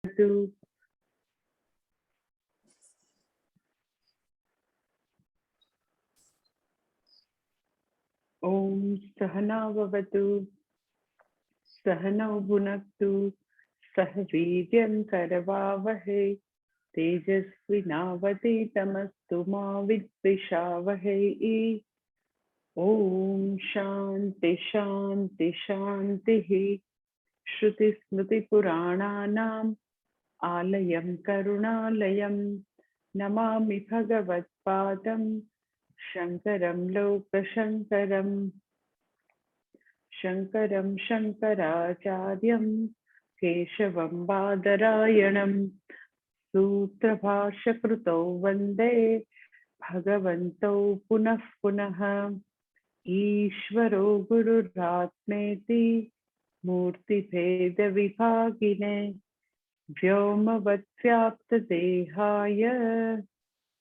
ओम सहनाववतु सहनौ भुनक्तु सह वीर्यं करवावहै तेजस्विनावधीतमस्तु मा विद्विषावहै। ओम शांति शांति शांतिः। श्रुतिस्मृतिपुराणानाम् आलयं करुणालयं नमामि भगवत्पादं शङ्करं लोकशङ्करम्। शङ्करं शङ्कराचार्यं केशवं बादरायणं सूत्रभाष्यकृतौ वन्दे भगवन्तौ पुनः पुनः। ईश्वरो गुरुरात्मेति मूर्तिभेदविभागिने व्योमवद्व्याप्तदेहाय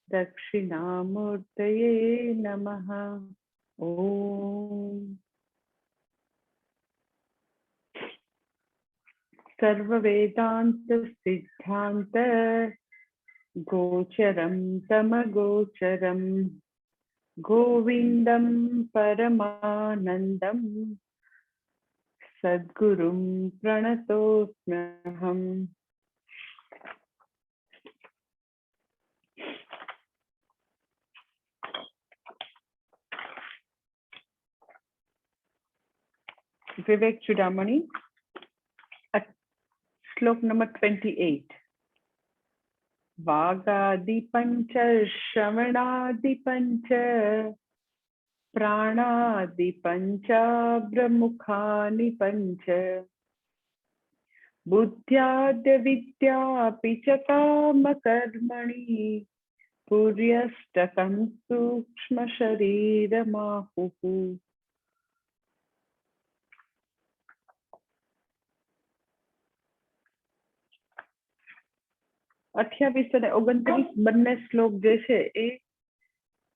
दक्षिणामूर्तये नमः। ओम सर्ववेदांत सिद्धांत गोचरं तमगोचरं गोविंदं परमानंदं सद्गुरुं प्रणतोस्म्यहम्। विवेक चूडामणि, श्लोक नंबर 28। वागादिपंच श्रवणादिपंच प्राणादिपंचाब्रमुखानि पंच बुद्ध्याद्य विद्यापि च कामकर्मणि पुर्यष्टकं सूक्ष्म शरीरमाहुः। 28 અને 29 બંને શ્લોક જે છે એ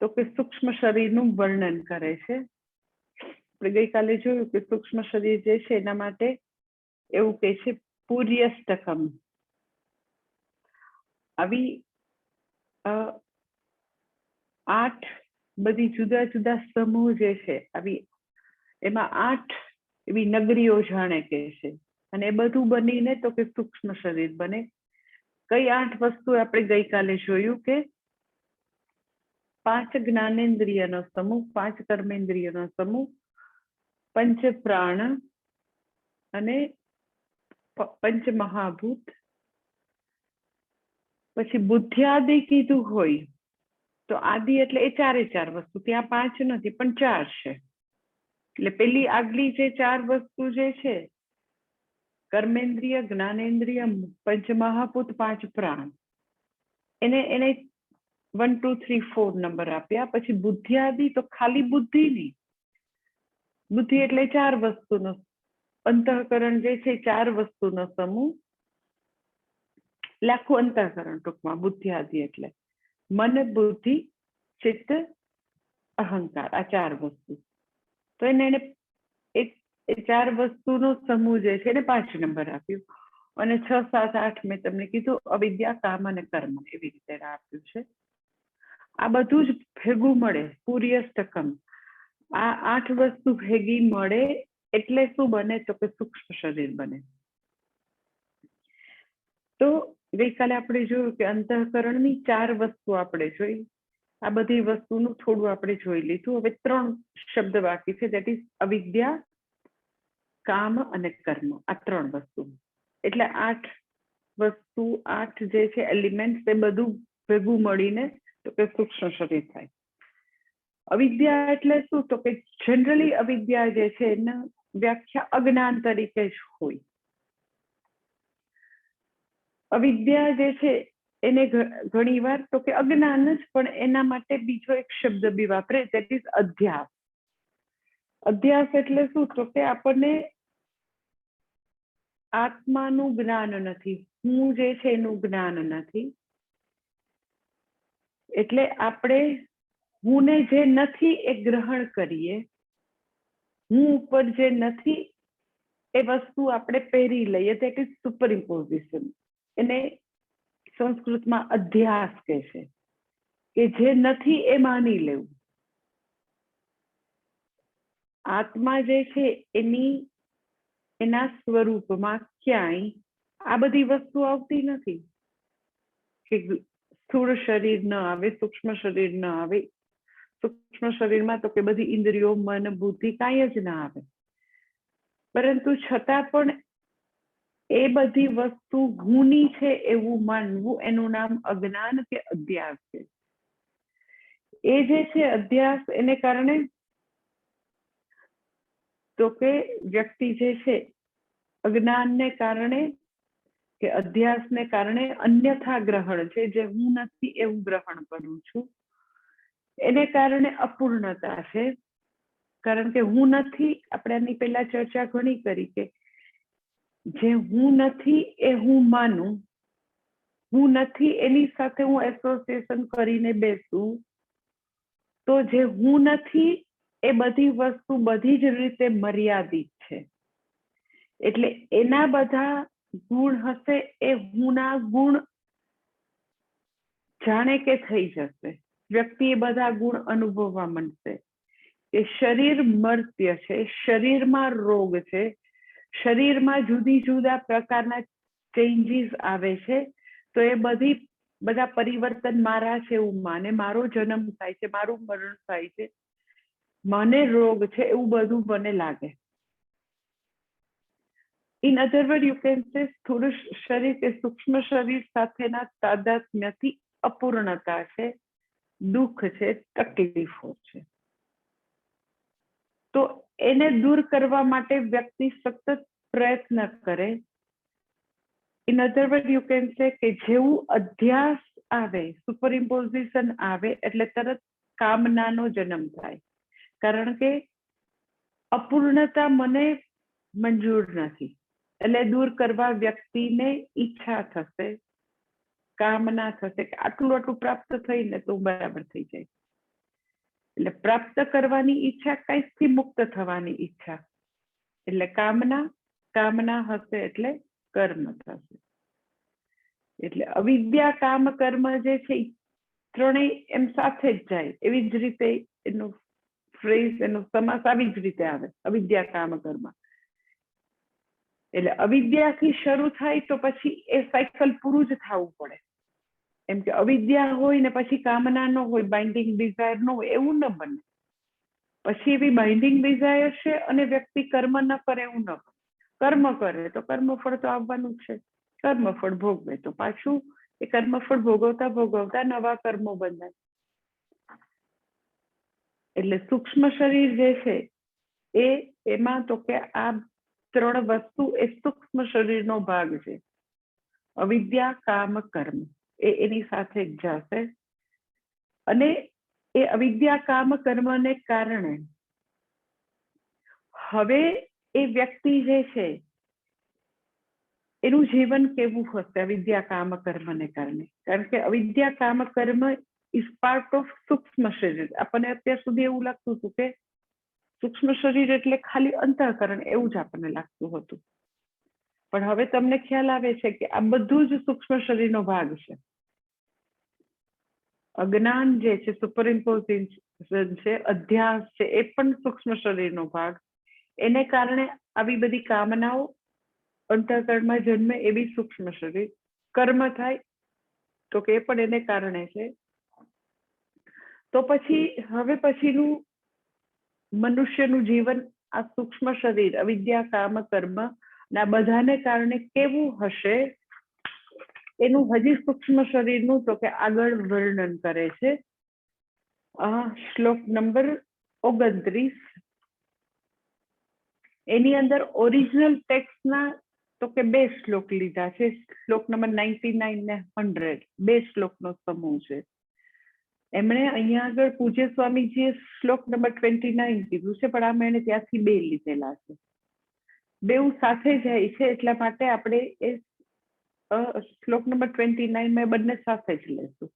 તો કે સૂક્ષ્મ શરીરનું વર્ણન કરે છે. આપણે ગઈકાલે જોયું કે સૂક્ષ્મ શરીર જે છે એના માટે એવું કહે છે પુર્યષ્ટકમ. આવી 8 બધી જુદા જુદા સમૂહ જે છે આવી એમાં 8 એવી નગરીઓ જાણે કે છે અને એ બધું બનીને તો કે સૂક્ષ્મ શરીર બને. કઈ 8 વસ્તુ આપણે ગઈકાલે જોયું કે 5 જ્ઞાનેન્દ્રિયનો સમૂહ, 5 કર્મેન્દ્રિયનો સમૂહ, પંચ પ્રાણ અને પંચ મહાભૂત. પછી બુદ્ધિઆદિ કીધું હોય તો આદિ એટલે એ 4 વસ્તુ, ત્યાં 5 નથી પણ 4 છે. એટલે પેલી આગલી જે 4 વસ્તુ જે છે કર્મેન્દ્રિય, જ્ઞાનેન્દ્રિય, પંચમહાભૂત, 5 પ્રાણ, એને 1 2 3 4 નંબર આપ્યા. પછી બુદ્ધિઆદિ તો ખાલી બુદ્ધિ નહીં, બુદ્ધિ એટલે 4 વસ્તુનો, અંતઃકરણ જે છે 4 વસ્તુનો સમૂહ, લાખું અંતઃકરણ ટૂંકમાં બુદ્ધિઆદિ એટલે મન, બુદ્ધિ, ચિત્ત, અહંકાર, આ 4 વસ્તુ. તો એને એ 4 વસ્તુનો સમૂહ જે છે એને 5 નંબર આપ્યું. અને 6 7 8 મેં તમને કીધું અવિદ્યા, કામ અને કર્મ, એવી રીતે આપ્યું છે. આ બધું જ ભેગું મળે પુર્યષ્ટકમ. આ 8 વસ્તુ ભેગી મળે એટલે શું બને તો કે સૂક્ષ્મ શરીર બને. તો ગઈકાલે આપણે જોયું કે અંતઃકરણની 4 વસ્તુ આપણે જોઈ. આ બધી વસ્તુનું થોડું આપણે જોઈ લીધું. હવે 3 શબ્દ બાકી છે, દેટ ઇઝ અવિદ્યા, કામ અને કર્મ. આ 3 વસ્તુ એટલે 8 વસ્તુ, 8 જે છે એલિમેન્ટ, એ બધું ભેગું મળીને તો કે સૂક્ષ્મ શરીર થાય. અવિદ્યા એટલે શું તો કે જનરલી અવિદ્યા જે છે એના વ્યાખ્યા અજ્ઞાન તરીકે જ હોય. અવિદ્યા જે છે એને ઘણી વાર તો કે અજ્ઞાન જ, પણ એના માટે બીજો એક શબ્દ બી વાપરે, દેટ ઇઝ અધ્યાસ. અધ્યાસ એટલે શું તો કે આપણને આત્માનું જ્ઞાન નથી, હું જે છે એનું જ્ઞાન નથી. એટલે આપણે હુંને જે નથી એ ગ્રહણ કરીએ, હું ઉપર જે નથી એ વસ્તુ આપણે પહેરી લઈએ, દેટ ઇઝ સુપર ઇમ્પોઝિશન. એને સંસ્કૃતમાં અધ્યાસ કહે છે, કે જે નથી એ માની લેવું. આત્મા જે છે એના સ્વરૂપમાં ક્યાંય આ બધી વસ્તુ આવતી નથી, કે સ્થૂળ શરીર ન આવે, સૂક્ષ્મ શરીર ન આવે. સૂક્ષ્મ શરીરમાં તો કે બધી ઇન્દ્રિયો, મન, બુદ્ધિ કાંઈ જ ના આવે. પરંતુ છતાં પણ એ બધી વસ્તુ હુંની છે એવું માનવું, એનું નામ અજ્ઞાન કે અધ્યાસ છે. એ જે છે અધ્યાસ, એને કારણે તો કે વ્યક્તિ જે છે અજ્ઞાનને કારણે કે અધ્યાસને કારણે અન્યથા ગ્રહણ છે, જે હું નથી એવું ગ્રહણ કરું છું. એને કારણે અપૂર્ણતા છે, કારણ કે હું નથી, આપણે આની પહેલા ચર્ચા ઘણી કરી કે જે હું નથી એ હું માનું, હું નથી એની સાથે હું એસોસિએશન કરીને બેસું, તો જે હું નથી એ બધી વસ્તુ બધી જ રીતે મર્યાદિત છે. એટલે એના બધા ગુણ હશે, એ હુંના ગુણ જાણે કે થઈ જશે. વ્યક્તિ એ બધા ગુણ અનુભવવા માંડશે. એ શરીર મર્ત્ય છે, શરીરમાં રોગ છે, શરીરમાં જુદી જુદા પ્રકારના ચેન્જીસ આવે છે. તો એ બધા પરિવર્તન મારા છે એવું માને, મારો જન્મ થાય છે, મારું મરણ થાય છે, મને રોગ છે એવું બધું મને લાગે. In other word you can say સ્થૂળ શરીર કે સૂક્ષ્મ શરીર સાથેના તાદાત્મ્યથી અપૂર્ણતા છે, દુઃખ છે, તકલીફો છે. તો એને દૂર કરવા માટે વ્યક્તિ સતત પ્રયત્ન કરે. In other word you can say કે જેવું અધ્યાસ આવે, સુપરઇમ્પોઝિશન આવે, એટલે તરત કામનાનો જન્મ થાય. કારણ કે અપૂર્ણતા મને મંજૂર નથી, એટલે દૂર કરવા વ્યક્તિને ઈચ્છા થશે, કામના થશે કે આટલું આટલું પ્રાપ્ત થઈને તો બરાબર થઈ જાય. એટલે પ્રાપ્ત કરવાની ઈચ્છા, કંઈકથી મુક્ત થવાની ઈચ્છા, એટલે કામના હશે એટલે કર્મ થશે. એટલે અવિદ્યા, કામ, કર્મ જે છે ત્રણેય એમ સાથે જ જાય. એવી જ રીતે એનું ફ્રેઝ, એનો સમાસ આવી જ રીતે આવે, અવિદ્યા, કામ, કર્મ. એટલે અવિદ્યાથી શરૂ થાય તો પછી એ સાયકલ પૂરું જ થવું પડે. એમ કે અવિદ્યા હોય ને પછી કામના ન હોય, બાઇન્ડિંગ ડિઝાયર ન હોય, એવું ન બને. પછી એવી બાઇન્ડિંગ ડિઝાયર છે અને વ્યક્તિ કર્મ ન કરે એવું ન બને. કર્મ કરે તો કર્મફળ તો આવવાનું છે, કર્મફળ ભોગવે તો પાછું એ કર્મફળ ભોગવતા ભોગવતા નવા કર્મો બંધાય. એટલે સૂક્ષ્મ શરીર જે છે એમાં તો કે આ ત્રણ વસ્તુ એ સૂક્ષ્મ શરીરનો ભાગ છે. અવિદ્યા, કામ, કર્મ એ એની સાથે જ જશે. અને એ અવિદ્યા, કામ, કર્મને કારણે હવે એ વ્યક્તિ જે છે એનું જીવન કેવું હશે અવિદ્યા, કામ, કર્મને કારણે? કારણ કે અવિદ્યા, કામ, કર્મ ઇઝ પાર્ટ ઓફ સૂક્ષ્મ શરીર. આપણને અત્યાર સુધી એવું લાગતું હતું કે સૂક્ષ્મ શરીર એટલે ખાલી અંતઃકરણ, એવું જ આપણને લાગતું હતું. પણ હવે તમને ખ્યાલ આવે છે કે આ બધું જ સૂક્ષ્મ શરીરનો ભાગ છે. અજ્ઞાન જે છે, સુપરઇમ્પોઝિશન છે, અધ્યાસ છે, એ પણ સૂક્ષ્મ શરીરનો ભાગ. એને કારણે આવી બધી કામનાઓ અંતઃકરણમાં જન્મે, એવી સૂક્ષ્મ શરીર. કર્મ થાય તો કે એ પણ એને કારણે છે. તો પછી હવે પછીનું મનુષ્યનું જીવન આ સૂક્ષ્મ શરીર, અવિદ્યા, કામ, કર્મ ના બધાને કારણે કેવું હશે, એનું હજી સૂક્ષ્મ શરીરનું તો કે આગળ વર્ણન કરે છે. શ્લોક નંબર 29. એની અંદર ઓરિજિનલ ટેક્સ્ટના તો કે 2 શ્લોક લીધા છે. શ્લોક નંબર 99 ને 100, 2 શ્લોકનો સમૂહ છે. એમણે અહીંયા આગળ પૂજ્ય સ્વામીજીએ શ્લોક નંબર 29 કીધું છે, પણ આમ એને ત્યાંથી 2 લીધેલા છે. બેઉ સાથે જાય છે, એટલા માટે આપણે એ શ્લોક નંબર 29 માં બંને સાથે જ લેશું.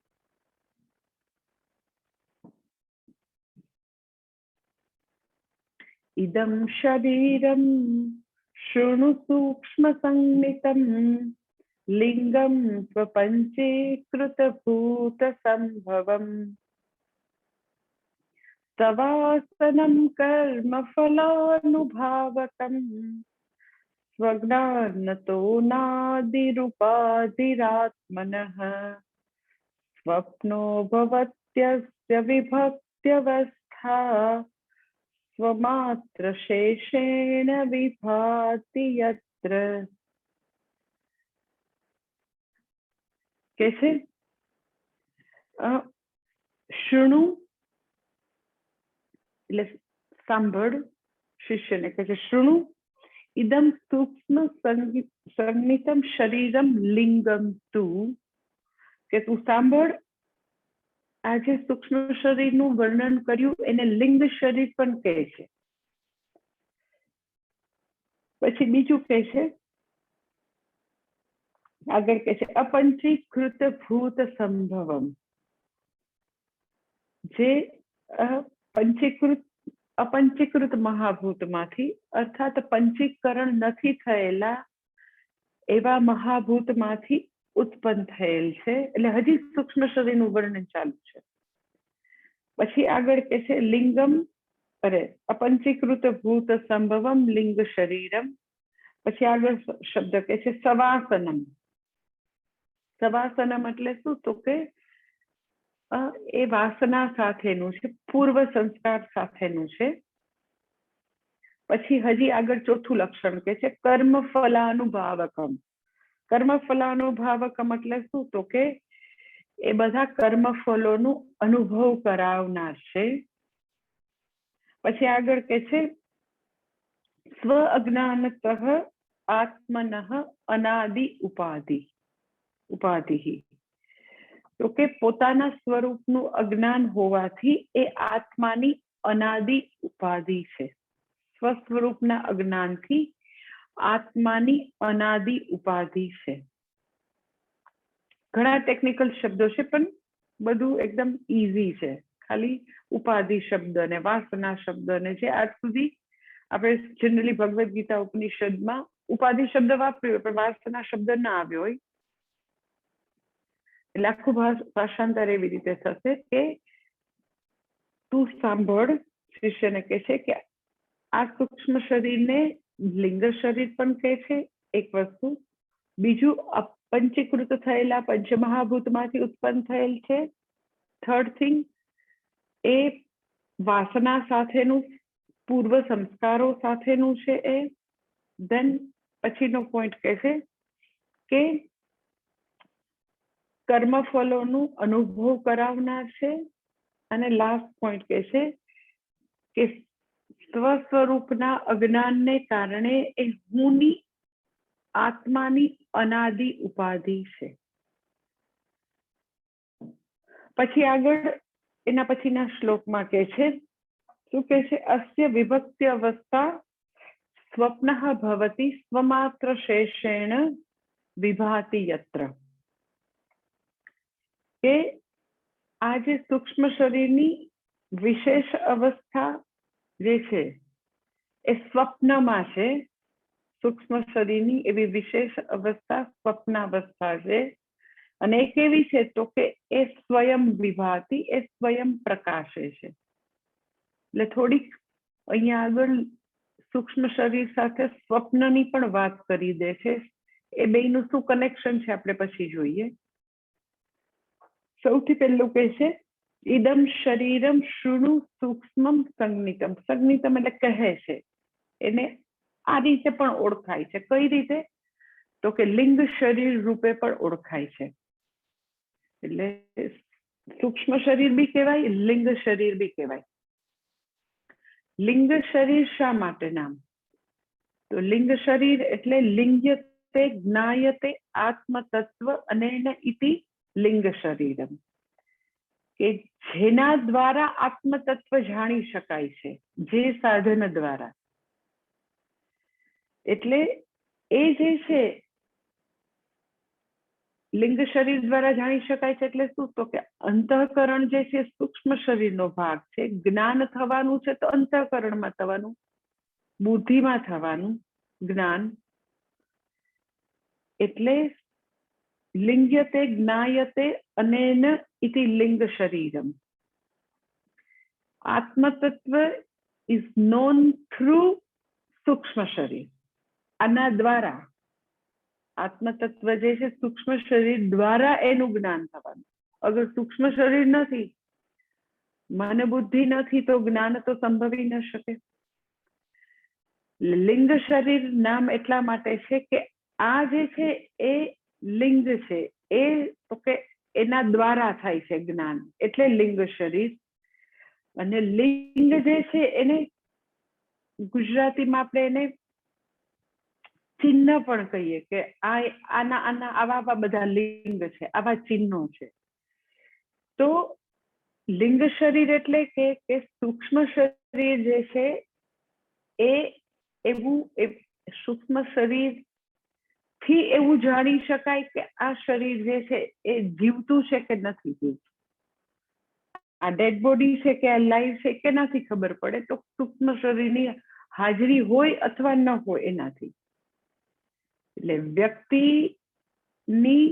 ઇદમ શરીરમ શૃણુ સૂક્ષ્મ સંમિતમ लिंगम स्वपंचीकृत संभवम सवासनं कर्म फलानुभावकम् स्वज्ञानतो नादिरुपाधिरात्मनः स्वप्नो भवत्यस्य विभक्त्यवस्था स्वमात्र शेषेण विभाति यत्र। कैसे? શૃણુ એટલે સાંભળ, શિષ્યને કહે છે શૃણુ ઇદમ સૂક્ષ્મ સંગીતમ શરીરમ લિંગમ તું, કે તું સાંભળ આ જે સૂક્ષ્મ શરીરનું વર્ણન કર્યું એને લિંગ શરીર પણ કહે છે. પછી બીજું કહે છે, આગળ કહે છે અપંચીકૃત ભૂત સંભવમ, જે અપંચીકૃત મહાભૂતમાંથી અર્થાત પંચીકરણ નથી થયેલા એવા મહાભૂતમાંથી ઉત્પન્ન થયેલ છે. એટલે હજી સૂક્ષ્મ શરીરનું વર્ણન ચાલુ છે. પછી આગળ કહે છે લિંગમ અપંચીકૃત ભૂત સંભવમ લિંગ શરીરમ. પછી આગળ શબ્દ કહે છે સવાસનમ. સવાસનમ એટલે શું? તો કે એ વાસના સાથેનું છે, પૂર્વ સંસ્કાર સાથેનું છે. પછી હજી આગળ ચોથું લક્ષણ કે છે કર્મ ફલાનુભાવકમ. કર્મ ફલાનુભાવકમ એટલે શું? તો કે એ બધા કર્મફલોનો અનુભવ કરાવનાર છે. પછી આગળ કે છે સ્વ અજ્ઞાનતઃ આત્મનઃ અનાદિ ઉપાધિ. તો કે પોતાના સ્વરૂપનું અજ્ઞાન હોવાથી એ આત્માની અનાદિ ઉપાધિ છે. સ્વસ્વરૂપના અજ્ઞાનથી આત્માની અનાદિ ઉપાધિ છે. ઘણા ટેકનિકલ શબ્દો છે પણ બધું એકદમ ઈઝી છે. ખાલી ઉપાધિ શબ્દ ને વાસના શબ્દ ને જે આજ સુધી આપણે જનરલી ભગવદ્ ગીતા ઉપનિષદમાં ઉપાધિ શબ્દ વાપર્યો પણ વાસના શબ્દ ના આવ્યો હોય, એટલે આખું ભાષાંતર એવી રીતે થશે કે તું સાંભળ, શિષ્યને કહે છે કે આ સૂક્ષ્મ શરીરને લિંગ શરીર પણ કહે છે એક વસ્તુ. બીજું પંચીકૃત થયેલા પંચમહાભૂતમાંથી ઉત્પન્ન થયેલ છે. થર્ડ થિંગ, એ વાસના સાથેનું, પૂર્વ સંસ્કારો સાથેનું છે એ. દેન પછીનો પોઈન્ટ કહે છે કે કર્મફલોનું અનુભવ કરાવનાર છે. અને લાસ્ટ પોઈન્ટ કહે છે કે સ્વસ્વરૂપના અજ્ઞાનને કારણે એ હુંની આત્માની અનાદિ ઉપાધિ છે. પછી આગળ એના પછીના શ્લોકમાં કહે છે, શું કહે છે? અસ્ય વિભક્તિ અવસ્થા સ્વપ્નઃ ભવતિ સ્વમાત્ર શેષેણ વિભાતિ યત્ર. કે આ જે સૂક્ષ્મ શરીરની વિશેષ અવસ્થા જે છે એ સ્વપ્નમાં છે. સૂક્ષ્મ શરીરની એવી વિશેષ અવસ્થા સ્વપ્નાવસ્થા છે. અને એ કેવી છે? તો કે એ સ્વયં વિભાતિ, એ સ્વયં પ્રકાશે છે. એટલે થોડીક અહીંયા આગળ સૂક્ષ્મ શરીર સાથે સ્વપ્નની પણ વાત કરી દે છે. એ બેયનું શું કનેક્શન છે આપણે પછી જોઈએ. સૌથી પહેલું કહે છે ઇદમ શરીરમ શૃણુ સૂક્ષ્મમ સંજ્ઞિતમ. સંજ્ઞિતમ એટલે કહે છે. એને આ રીતે પણ ઓળખાય છે. કઈ રીતે? તો કે લિંગ શરીર રૂપે પણ ઓળખાય છે. એટલે સૂક્ષ્મ શરીર બી કહેવાય, લિંગ શરીર બી કહેવાય. લિંગ શરીર શા માટે નામ? તો લિંગ શરીર એટલે લિંગ્યતે જ્ઞાયતે આત્મતત્વ અનેન ઇતિ લિંગ શરીરમ. કે જેના દ્વારા આત્મતત્વ જાણી શકાય છે, જે સાધન દ્વારા. એટલે એ જે છે લિંગ શરીર દ્વારા જાણી શકાય છે. એટલે શું? તો કે અંતઃકરણ જે છે સૂક્ષ્મ શરીરનો ભાગ છે. જ્ઞાન થવાનું છે તો અંતઃકરણમાં થવાનું, બુદ્ધિમાં થવાનું જ્ઞાન. એટલે લિંગ્યતે જ્ઞાયતે અનેન ઇતિ લિંગ શરીરમ. આત્મતત્વ ઇઝ નોન થ્રુ સૂક્ષ્મ શરીર. આના દ્વારા આત્મતત્વ જે છે સૂક્ષ્મ શરીર દ્વારા એનું જ્ઞાન થવાનું. અગર સૂક્ષ્મ શરીર નથી, મન બુદ્ધિ નથી, તો જ્ઞાન તો સંભવી ન શકે. લિંગ શરીર નામ એટલા માટે છે કે આ જે છે એ લિંગ છે, એ તો કે એના દ્વારા થાય છે જ્ઞાન, એટલે લિંગ શરીર. અને લિંગ જે છે એને ગુજરાતીમાં આપણે એને ચિહ્ન પણ કહીએ કે આના આવા બધા લિંગ છે, આવા ચિહ્નો છે. તો લિંગ શરીર એટલે કે સૂક્ષ્મ શરીર જે છે એ એવું સૂક્ષ્મ શરીર થી એવું જાણી શકાય કે આ શરીર જે છે એ જીવતું છે કે નથી જીવતું, આ ડેડ બોડી છે કે આ લાઈવ છે કે નથી ખબર પડે તો સૂક્ષ્મ શરીરની હાજરી હોય અથવા ન હોય એનાથી. એટલે વ્યક્તિની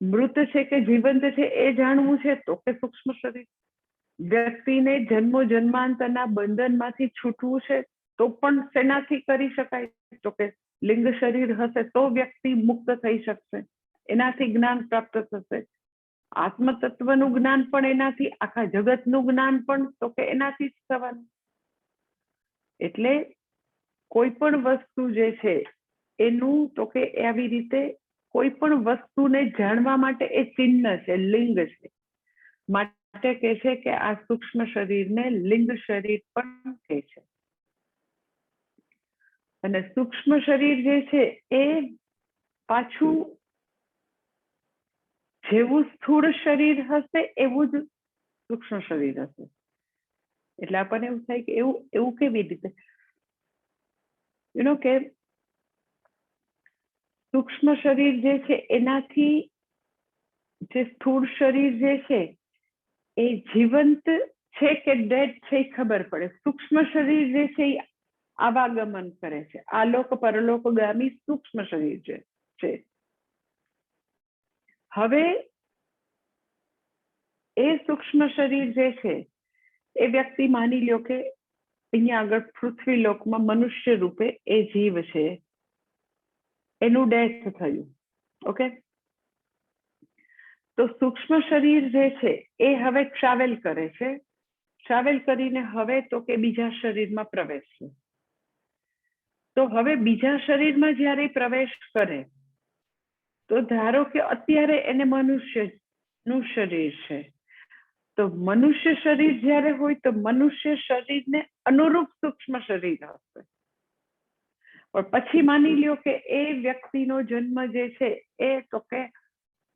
મૃત છે કે જીવંત છે એ જાણવું છે તો કે સૂક્ષ્મ શરીર. વ્યક્તિને જન્મો જન્માંતરના બંધનમાંથી છૂટવું છે તો પણ શેનાથી કરી શકાય તો કે લિંગ શરીર હશે તો વ્યક્તિ મુક્ત થઈ શકશે, એનાથી જ્ઞાન પ્રાપ્ત થશે. આત્મતત્વનું જ્ઞાન પણ એનાથી, આખા જગતનું જ્ઞાન પણ તો કે એનાથી જ થવાનું. એટલે કોઈ પણ વસ્તુ જે છે એનું તો કે આવી રીતે કોઈ પણ વસ્તુને જાણવા માટે એ ચિહ્ન છે, લિંગ છે. માટે કહે છે કે આ સૂક્ષ્મ શરીરને લિંગ શરીર પણ કહે છે. અને સૂક્ષ્મ શરીર જે છે એ પાછું જેવું સ્થૂળ શરીર હશે એવું જ સૂક્ષ્મ શરીર હશે. એટલે આપણને એવું થાય કે એવું કેવી રીતે કે સૂક્ષ્મ શરીર જે છે એનાથી જે સ્થૂળ શરીર જે છે એ જીવંત છે કે ડેડ છે એ ખબર પડે. સૂક્ષ્મ શરીર જે છે એ આવાગમન કરે છે, આલોક પરલોકગામી સૂક્ષ્મ શરીર છે. હવે એ સૂક્ષ્મ શરીર જે છે એ વ્યક્તિ માની લ્યો કે અહીંયા આગળ પૃથ્વી લોકમાં મનુષ્ય રૂપે એ જીવ છે, એનું ડેથ થયું. ઓકે, તો સૂક્ષ્મ શરીર જે છે એ હવે ટ્રાવેલ કરે છે. ટ્રાવેલ કરીને હવે તો કે બીજા શરીરમાં પ્રવેશ છે. તો હવે બીજા શરીરમાં જ્યારે પ્રવેશ કરે તો ધારો કે અત્યારે એને મનુષ્યનું શરીર છે, તો મનુષ્ય શરીર જ્યારે હોય તો મનુષ્ય શરીરને અનુરૂપ સૂક્ષ્મ શરીર હશે. પણ પછી માની લ્યો કે એ વ્યક્તિનો જન્મ જે છે એ તો કે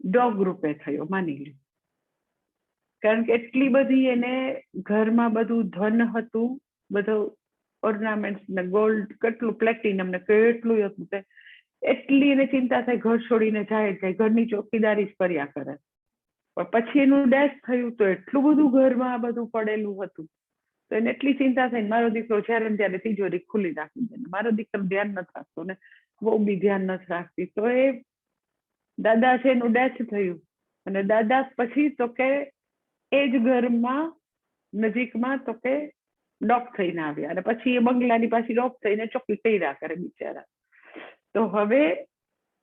ડોગ રૂપે થયો માની લ્યો, કારણ કે એટલી બધી એને ઘરમાં બધું ધન હતું, બધું ઓર્નામેન્ટ ને ગોલ્ડ, કેટલું પ્લેટિનમ ને કેટલું હતું, એટલી એને ચિંતા થાય ઘર છોડીને જાય, ઘરની ચોકીદારી જ કર્યા કરે. પણ પછી એનું ડેથ થયું તો એટલું બધું ઘરમાં આ બધું પડેલું હતું તો એને એટલી ચિંતા થઈ મારો દીકરો જ્યારે ત્યારે તિજોરી ખુલ્લી રાખી દે, મારો દીકરો ધ્યાન નથી રાખતો ને બહુ બી ધ્યાન નથી રાખતી. તો એ દાદા છે એનું ડેથ થયું અને દાદા પછી તો કે એ જ ઘરમાં નજીકમાં તો કે ડોક થઈને આવ્યા અને પછી એ બંગલાની પાછી ડોક થઈને ચોકી કર્યા કરે બિચારા. તો હવે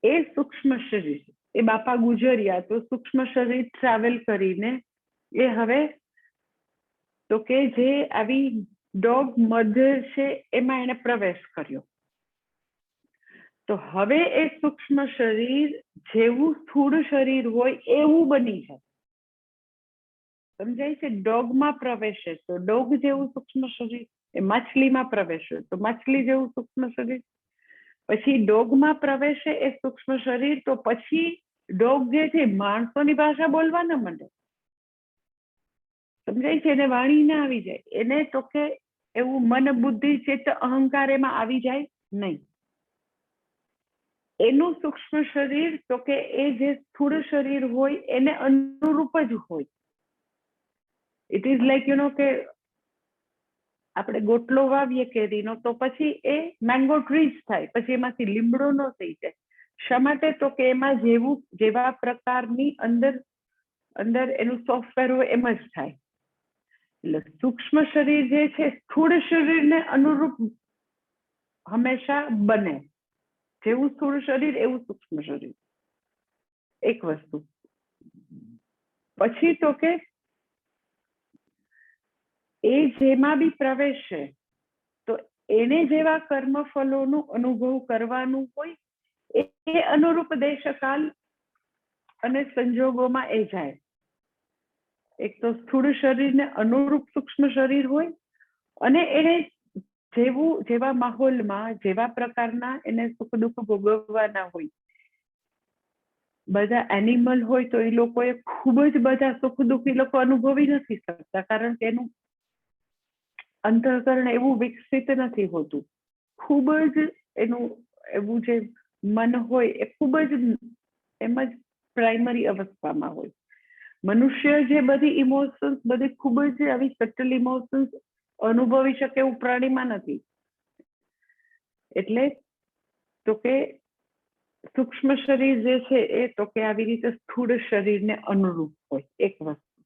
એ સૂક્ષ્મ શરીર એ બાપા ગુજર્યા તો સૂક્ષ્મ શરીર ટ્રાવેલ કરીને એ હવે તો કે જે આવી ડોગ મધર છે એમાં એને પ્રવેશ કર્યો. તો હવે એ સૂક્ષ્મ શરીર જેવું સ્થૂળ શરીર હોય એવું બની જાય. સમજાય છે? ડોગમાં પ્રવેશે તો ડોગ જેવું સૂક્ષ્મ શરીર, એ માછલીમાં પ્રવેશે તો માછલી જેવું સૂક્ષ્મ શરીર, પછી ડોગમાં પ્રવેશે એ સૂક્ષ્મ શરીર તો પછી ડોગ જે છે માણસોની ભાષા બોલવા ન માંડે. સમજાય છે? એને વાણી ના આવી જાય, એને તો કે એવું મન બુદ્ધિ ચિત્ત અહંકાર એમાં આવી જાય નહીં. એનું સૂક્ષ્મ શરીર તો કે એ જે સ્થૂળ શરીર હોય એને અનુરૂપ જ હોય. ઇટ ઇઝ લાઈક કે આપણે ગોટલો વાવીએ કેરીનો તો પછી એ મેંગો ટ્રી જ થાય, પછી એમાંથી લીમડો ન થઈ જાય. શા માટે? તો કે એમાં જેવા પ્રકારની અંદર એનું સોફ્ટવેર હોય એમ જ થાય. એટલે સૂક્ષ્મ શરીર જે છે સ્થૂળ શરીરને અનુરૂપ હંમેશા બને. જેવું સ્થૂળ શરીર એવું સૂક્ષ્મ શરીર. એક વસ્તુ. પછી તો કે એ જેમાં બી પ્રવેશે તો એને જેવા કર્મફલોનો અનુભવ કરવાનું હોય એ અનુરૂપ દેશકાલ અને સંજોગોમાં એ જાય. એક તો સ્થૂળ શરીરને અનુરૂપ સૂક્ષ્મ શરીર હોય અને એને જેવા માહોલમાં જેવા પ્રકારના એને સુખ દુઃખ ભોગવવાના હોય. બધા એનિમલ હોય તો એ લોકોએ ખૂબ જ બધા સુખ દુઃખ એ લોકો અનુભવી નથી શકતા, કારણ કે એનું અંતઃકરણ એવું વિકસિત નથી હોતું. ખૂબ જ એનું એવું જે મન હોય એ ખૂબ જ એમ જ પ્રાઇમરી અવસ્થામાં હોય. મનુષ્ય જે બધી ઇમોશન્સ બધી ખૂબ જ આવી સટલ ઇમોશન્સ અનુભવી શકે એવું પ્રાણીમાં નથી. એટલે તો કે સૂક્ષ્મ શરીર જે છે એ તો કે આવી રીતે સ્થૂળ શરીરને અનુરૂપ હોય. એક વસ્તુ.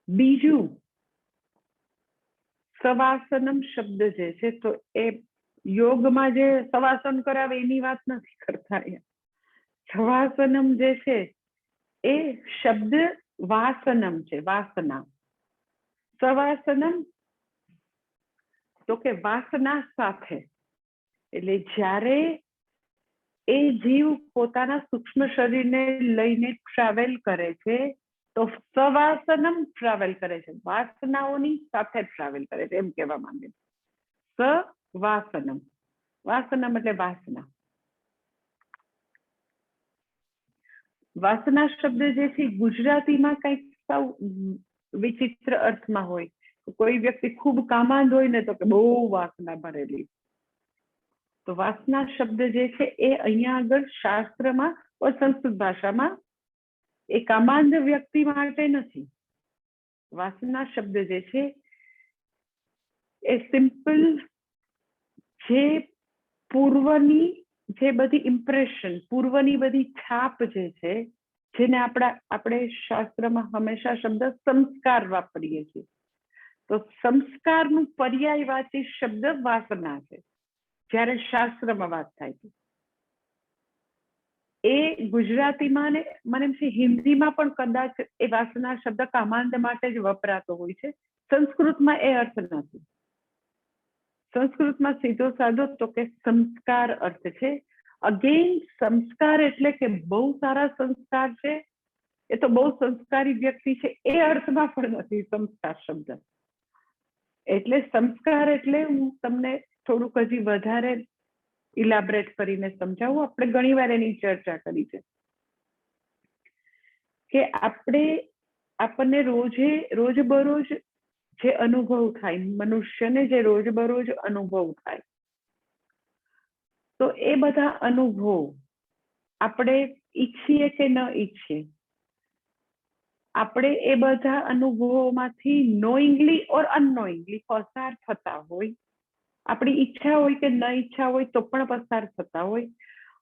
બીજું, સવાસનમ શબ્દ જે છે તો એ યોગમાં જે સવાસન કરાવે એની વાત નથી કરતા. સવાસનમ જે છે એ શબ્દ વાસનમ છે, વાસના. સવાસનમ તો કે વાસના સાથે. એટલે જ્યારે એ જીવ પોતાના સૂક્ષ્મ શરીરને લઈને ટ્રાવેલ કરે છે તો સવાસનમ ટ્રાવેલ કરે છે, વાસનાઓની સાથે ટ્રાવેલ કરે છે, એમ કહેવા માંગે. સવાસનમ. વાસનમ એટલે વાસના. વાસના શબ્દ જે છે ગુજરાતીમાં કંઈક સાવ વિચિત્ર અર્થમાં હોય. કોઈ વ્યક્તિ ખૂબ કામાંધ હોય ને તો કે બહુ વાસના ભરેલી. તો વાસના શબ્દ જે છે એ અહીંયા આગળ શાસ્ત્રમાં સંસ્કૃત ભાષામાં એ કામાંધ વ્યક્તિ માટે નથી. વાસના શબ્દ જે છે એ સિમ્પલ જે પૂર્વની જે બધી ઇમ્પ્રેશન, પૂર્વની બધી છાપ જે છે, જેને આપણે શાસ્ત્રમાં હંમેશા શબ્દ સંસ્કાર વાપરીએ છીએ. તો સંસ્કારનું પર્યાયવાચી શબ્દ વાસના છે જ્યારે શાસ્ત્રમાં વાત થાય છે. એ ગુજરાતીમાં ને મને એમ છે હિન્દીમાં પણ કદાચ એ વાસના શબ્દ કામાંધ માટે જ વપરાતો હોય છે. સંસ્કૃતમાં એ અર્થ નથી. સંસ્કૃતમાં સીધો સાધો તો કે સંસ્કાર અર્થ છે. અગેન સંસ્કાર એટલે કે બહુ સારા સંસ્કાર છે, એ તો બહુ સંસ્કારી વ્યક્તિ છે, એ અર્થમાં પણ નથી સંસ્કાર શબ્દ. એટલે સંસ્કાર એટલે હું તમને થોડુંક હજી વધારે ઇલાબરેટ કરીને સમજાવું. આપણે ઘણી વાર એની ચર્ચા કરી છે કે આપણને રોજબરોજ જે અનુભવ થાય, મનુષ્યને જે રોજબરોજ અનુભવ થાય, તો એ બધા અનુભવ આપણે ઈચ્છીએ કે ન ઈચ્છીએ, આપણે એ બધા અનુભવોમાંથી નોઈંગલી ઓર અનનોઈંગલી પસાર થતા હોય. આપણી ઈચ્છા હોય કે ન ઈચ્છા હોય તો પણ પસાર થતા હોય,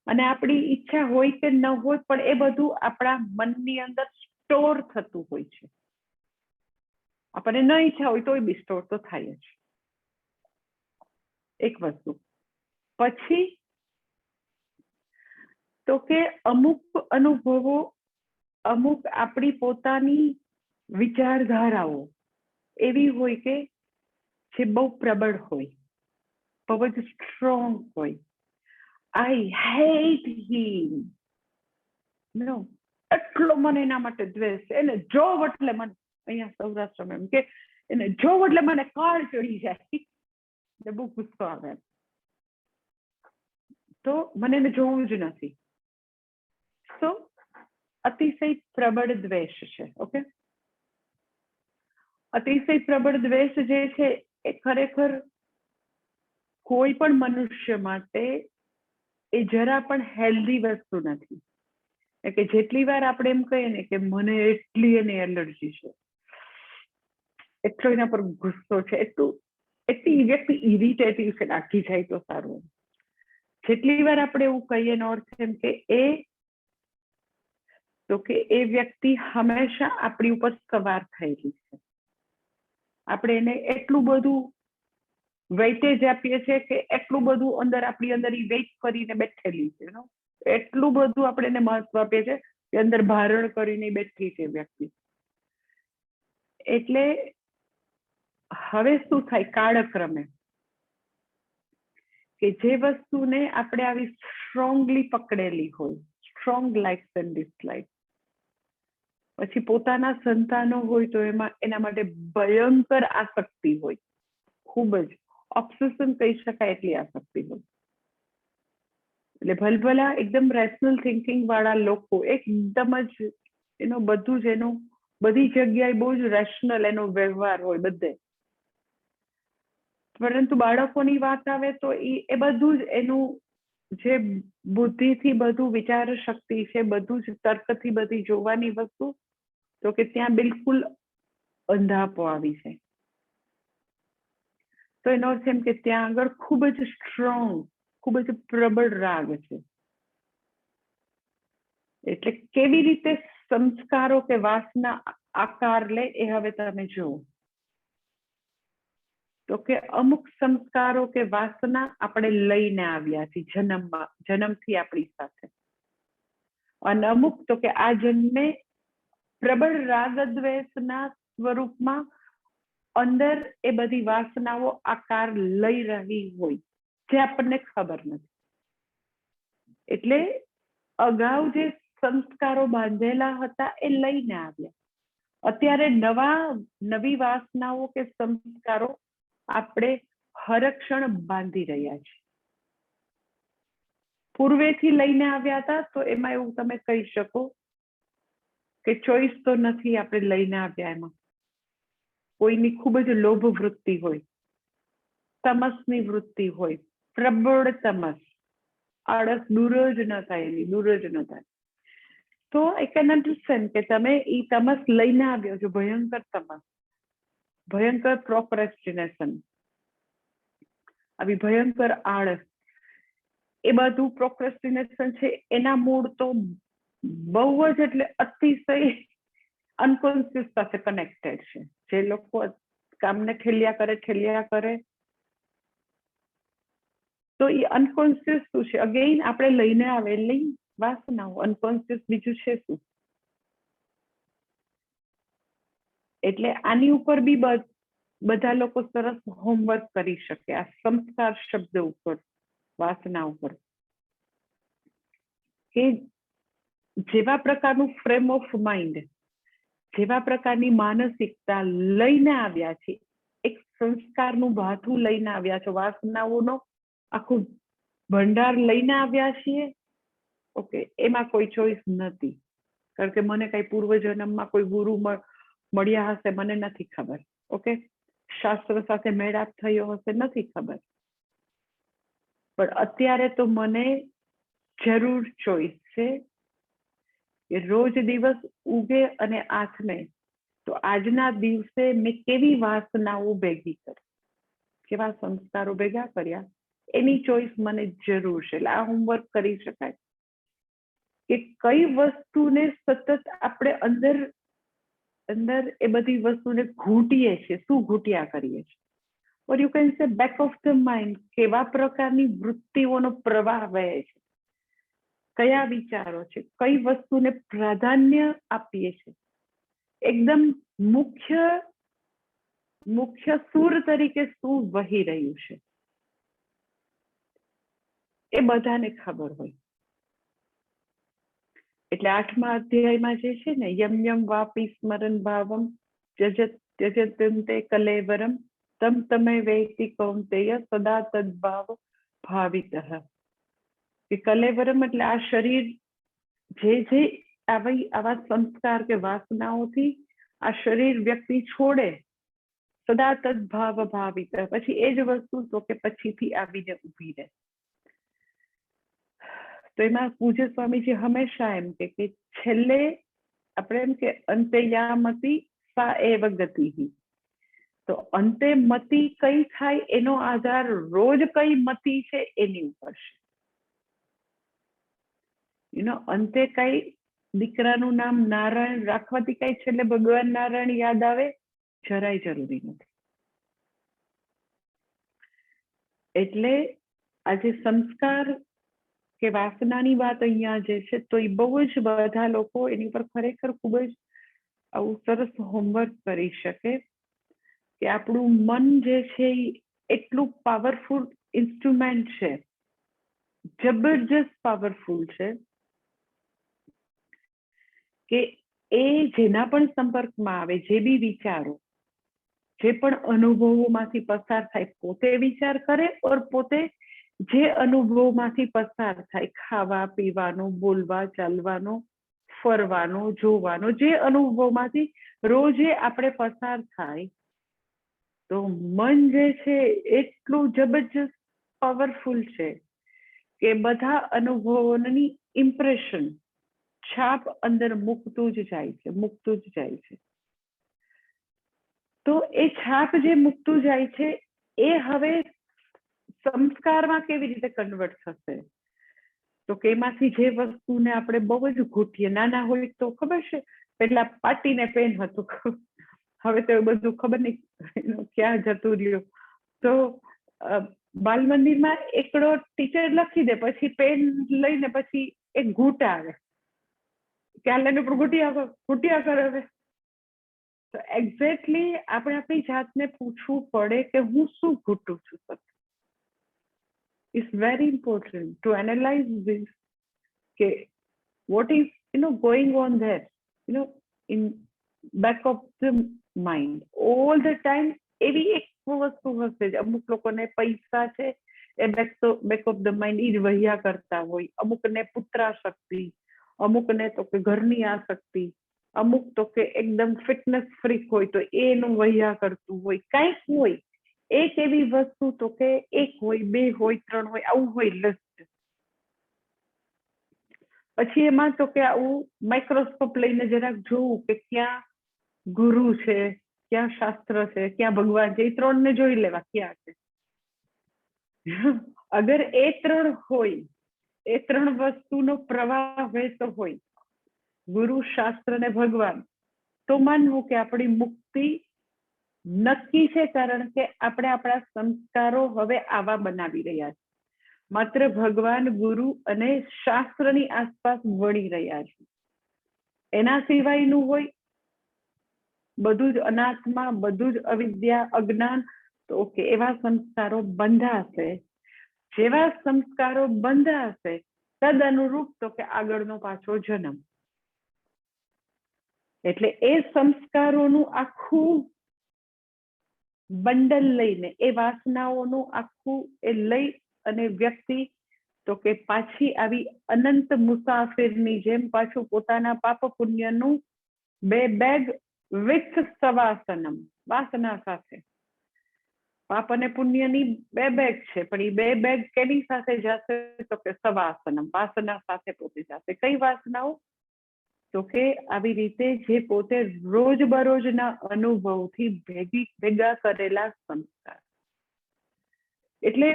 અને આપણી ઈચ્છા હોય કે ન હોય પણ એ બધું આપણા મનની અંદર સ્ટોર થતું હોય છે. આપણને ન ઈચ્છા હોય તોય બી સ્ટોર તો થાય જ. એક વસ્તુ. પછી તો કે અમુક અનુભવો, અમુક આપણી પોતાની વિચારધારાઓ એવી હોય કે જે બહુ પ્રબળ હોય, બહુ જ સ્ટ્રોંગ હોય. આઈ હેટ હિમ, નો, એટલો મને એના માટે દ્વેષ છે, એને જોવ એટલે મને, અહીંયા સૌરાષ્ટ્રમાં એમ કે એને જોવ એટલે મને કાળ ચડી જાય, એટલે બહુ ગુસ્સો આવે, તો મને એને જોવું જ નથી. તો અતિશય પ્રબળ દ્વેષ છે. ઓકે, અતિશય પ્રબળ દ્વેષ જે છે એ ખરેખર કોઈ પણ મનુષ્ય માટે એ જરા પણ હેલ્ધી વસ્તુ નથી. કે જેટલી વાર આપણે એમ કહીએ ને કે મને એટલી એની એલર્જી છે, એટલો એના પર ગુસ્સો છે, એટલી વ્યક્તિ ઇરિટેટિવ છે, રાખી જાય તો સારું. જેટલી વાર આપણે એવું કહીએ એનો અર્થ એમ કે એ વ્યક્તિ હંમેશા આપણી ઉપર સવાર થયેલી છે. આપણે એને એટલું બધું વેઇટેજ આપીએ છીએ કે એટલું બધું અંદર આપણી અંદર વેઇટ કરીને બેઠેલી છે. એટલું બધું આપણે એને મહત્વ આપીએ છીએ કે અંદર ભારણ કરીને બેઠી છે વ્યક્તિ. એટલે હવે શું થાય કાળક્રમે કે જે વસ્તુને આપણે આવી સ્ટ્રોંગલી પકડેલી હોય, સ્ટ્રોંગ લાઇક્સ એન્ડ ડિસલાઇક, પછી પોતાના સંતાનો હોય તો એમાં એના માટે ભયંકર આસક્તિ હોય, ખૂબ જ ઓબ્સેશન કહી શકાય એટલી આસક્તિ હોય. એટલે ભલભલા એકદમ રેશનલ થિંકિંગ વાળા લોકો એકદમ જ બધું જ બધી જગ્યાએ બહુ જ રેશનલ એનો વ્યવહાર હોય બધે. પરંતુ બાળકોની વાત આવે તો એ બધું જ એનું જે બુદ્ધિથી બધું વિચાર શક્તિ છે, બધું જ તર્કથી બધી જોવાની વસ્તુ, તો કે ત્યાં બિલકુલ અંધાપો આવી જાય. તો એનો અર્થ એમ કે ત્યાં આગળ ખૂબ જ સ્ટ્રોંગ, ખૂબ જ પ્રબળ રાગ છે. એટલે કેવી રીતે સંસ્કારો કે વાસના આકાર લે એ હવે તમે જુઓ. તો કે અમુક સંસ્કારો કે વાસના આપણે લઈને આવ્યા છીએ જન્મથી આપણી સાથે, અને અમુક તો કે આ જન્મે પ્રબળ રાગદ્વેષના સ્વરૂપમાં અંદર એ બધી વાસનાઓ આકાર લઈ રહી હોય જે આપણને ખબર નથી. એટલે અગાઉ જે સંસ્કારો બાંધેલા હતા એ લઈને આવ્યા. અત્યારે નવી વાસનાઓ કે સંસ્કારો આપણે હરક્ષણ બાંધી રહ્યા છીએ. પૂર્વેથી લઈને આવ્યા હતા તો એમાં એવું તમે કહી શકો કે ચોઈસ તો નથી આપણે લઈને આવ્યા. એમાં કોઈની ખૂબ જ લોભ વૃત્તિ હોય, તમસની વૃત્તિ હોય, પ્રબળ તમસ, આળસ દૂર જ ન થાય, એની દૂર જ ન થાય. તો આઈ કેન અન્ડરસ્ટેન્ડ કે તમે એ તમસ લઈને આવ્યો છો, ભયંકર તમસ, ભયંકર પ્રોક્રેસ્ટિનેશન, આવી ભયંકર આળસ. એ બધું પ્રોક્રેસ્ટિનેશન છે એના મૂળ તો બહુ જ એટલે અતિશય અનકોન્શિયસ સાથે કનેક્ટેડ છે. જે લોકો કામને ઠેલ્યા કરે તો એ અનકોન્શિયસ શું છે? અગેઇન આપણે લઈને આવેલી વાસનાઓ. અનકોન્શિયસ બીજું છે શું? એટલે આની ઉપર બી બધા લોકો સરસ હોમવર્ક કરી શકે, આ સંસ્કાર શબ્દ ઉપર, વાસના ઉપર. કે જેવા પ્રકારનું ફ્રેમ ઓફ માઇન્ડ, જેવા પ્રકારની માનસિકતા લઈને આવ્યા છે, એક સંસ્કારનું ભાથું લઈને આવ્યા છો, વાસનાઓનો આખું ભંડાર લઈને આવ્યા છીએ. ઓકે, એમાં કોઈ ચોઈસ નથી, કારણ કે મને કઈ પૂર્વજન્મમાં કોઈ ગુરુ મળ્યા હશે, મને નથી ખબર. ઓકે, શાસ્ત્ર સાથે મેળાપ થયો હશે, નથી ખબર. પણ અત્યારે તો મને જરૂર ચોઈસ છે કે રોજ દિવસ ઉગે અને આથમે તો આજના દિવસે મેં કેવી વાસનાઓ ભેગી કરી, કેવા સંસ્કારો ભેગા કર્યા, એની ચોઈસ મને જરૂર છે. એટલે આ હોમવર્ક કરી શકાય કે કઈ વસ્તુને સતત આપણે અંદર એ બધી વસ્તુને ઘૂંટીએ છીએ, શું ઘૂંટ્યા કરીએ છીએ. Or you can say back of the mind, કેવા પ્રકારની વૃત્તિઓનો પ્રવાહ વહે છે, કયા વિચારો છે, કઈ વસ્તુને પ્રાધાન્ય આપીએ છીએ, એકદમ મુખ્ય સૂર તરીકે શું વહી રહ્યું છે, એ બધાને ખબર હોય. એટલે 8મા અધ્યાયમાં જે છે ને, યમ યમ વાપી સ્મરણ ભાવમ ત્યજન્તે કલેવરમ તમ તમે વૈતિ કૌંતેય સદા તદ્ભાવ ભાવિતઃ. કે કલેવરમ એટલે આ શરીર, જે આવા સંસ્કાર કે વાસનાઓથી આ શરીર વ્યક્તિ છોડે, સદા તદ્ભાવ ભાવિતઃ, પછી એ જ વસ્તુ તો કે પછીથી આવીને ઊભી રહે. તો એમાં પૂજ્ય સ્વામીજી હંમેશા એમ કે છેલ્લે આપણે એમ કે અંતે યા મતિ સા એવ ગતિ. તો અંતે મતિ કઈ થાય એનો આધાર રોજ કઈ મતિ છે એની ઉપર છે. અંતે કઈ દીકરાનું નામ નારાયણ રાખવાથી કઈ છેલ્લે ભગવાન નારાયણ યાદ આવે? જરાય જરૂરી નથી. એટલે આજે સંસ્કાર કે વાસનાની વાત અહીંયા જે છે તો એ બહુ જ બધા લોકો એની પર ખરેખર ખૂબ જ આવું સરસ હોમવર્ક કરી શકે કે આપણું મન જે છે એ એટલું પાવરફુલ ઇન્સ્ટ્રુમેન્ટ છે, જબરજસ્ત પાવરફુલ છે કે એ જેના પણ સંપર્કમાં આવે, જે બી વિચારો, જે પણ અનુભવોમાંથી પસાર થાય, પોતે વિચાર કરે ઓર પોતે જે અનુભવમાંથી પસાર થાય, ખાવા પીવાનો, બોલવા ચાલવાનો, ફરવાનો, જોવાનો, જે અનુભવમાંથી રોજે આપણે પસાર થાય, તો મન જે છે એટલું જબરજસ્ત પાવરફુલ છે કે બધા અનુભવોની ઇમ્પ્રેશન, છાપ અંદર મૂકતું જ જાય છે, મૂકતું જ જાય છે. તો એ છાપ જે મૂકતું જાય છે એ હવે સંસ્કારમાં કેવી રીતે કન્વર્ટ થશે? તો કે એમાંથી જે વસ્તુને આપણે બહુ જ ઘૂંટીએ, નાના હોય તો ખબર છે પેલા પાટીને પેન હતું, હવે તો એ બધું ખબર નહીં ક્યાં જતું રહ્યું. તો બાલ મંદિરમાં એકડો ટીચર લખી દે, પછી પેન લઈને પછી એક ઘૂંટ આવે કે આ લઈને ઘૂંટ્યા કરે. હવે તો એક્ઝેક્ટલી આપણે આપણી જાતને પૂછવું પડે કે હું શું ઘૂંટું છું. It's very important to analyze this, what is going on there, in back of the mind all the time. એવી એક વસ્તુ હશે, અમુક લોકોને પૈસા છે એ બેક ઓફ ધ માઇન્ડ એ વહ્યા કરતા હોય, અમુકને પુત્રાશક્તિ, અમુકને તો કે ઘરની આસક્તિ, અમુક તો કે એકદમ ફિટનેસ ફ્રીક હોય તો એનું વહ્યા કરતું હોય, કંઈક હોય. એક એવી વસ્તુ તો કે એક હોય, બે હોય, ત્રણ હોય, આવું હોય લિસ્ટ. પછી એમાં તો કે આવું માઇક્રોસ્કોપ લઈને જરાક જોવું કે ક્યાં ગુરુ છે, ક્યાં શાસ્ત્ર છે, ક્યાં ભગવાન છે, એ ત્રણને જોઈ લેવા ક્યાં છે. અગર એ ત્રણ હોય, એ ત્રણ વસ્તુનો પ્રવાહ વહેતો હોય, ગુરુ, શાસ્ત્ર ને ભગવાન, તો માનવું કે આપણી મુક્તિ નક્કી છે, કારણ કે આપણે આપણા સંસ્કારો હવે આવા બનાવી રહ્યા છે. માત્ર ભગવાન, ગુરુ અને શાસ્ત્રની આસપાસ વળી રહ્યા છે. એના સિવાયનું હોય બધું જ અનાત્મા, બધું જ અવિદ્યા, અજ્ઞાન, તો ઓકે, એવા સંસ્કારો બંધાશે. જેવા સંસ્કારો બંધાશે તદ અનુરૂપ તો કે આગળનો પાછો જન્મ. એટલે એ સંસ્કારોનું આખું બંડલ લઈને, એ વાસનાઓનું આખું એ લઈ અને વ્યક્તિ તો કે પાછી આવી અનંત મુસાફિરની જેમ પાછું પોતાના પાપ પુણ્યનું બે બેગ વિથ સવાસનમ, વાસના સાથે. પાપ અને પુણ્યની બે બેગ છે, પણ એ બે બેગ કેની સાથે જશે? તો કે સવાસનમ, વાસના સાથે પોતે જશે. કઈ વાસનાઓ? તો કે આવી રીતે જે પોતે રોજબરોજના અનુભવથી ભેગા કરેલા સંસ્કાર. એટલે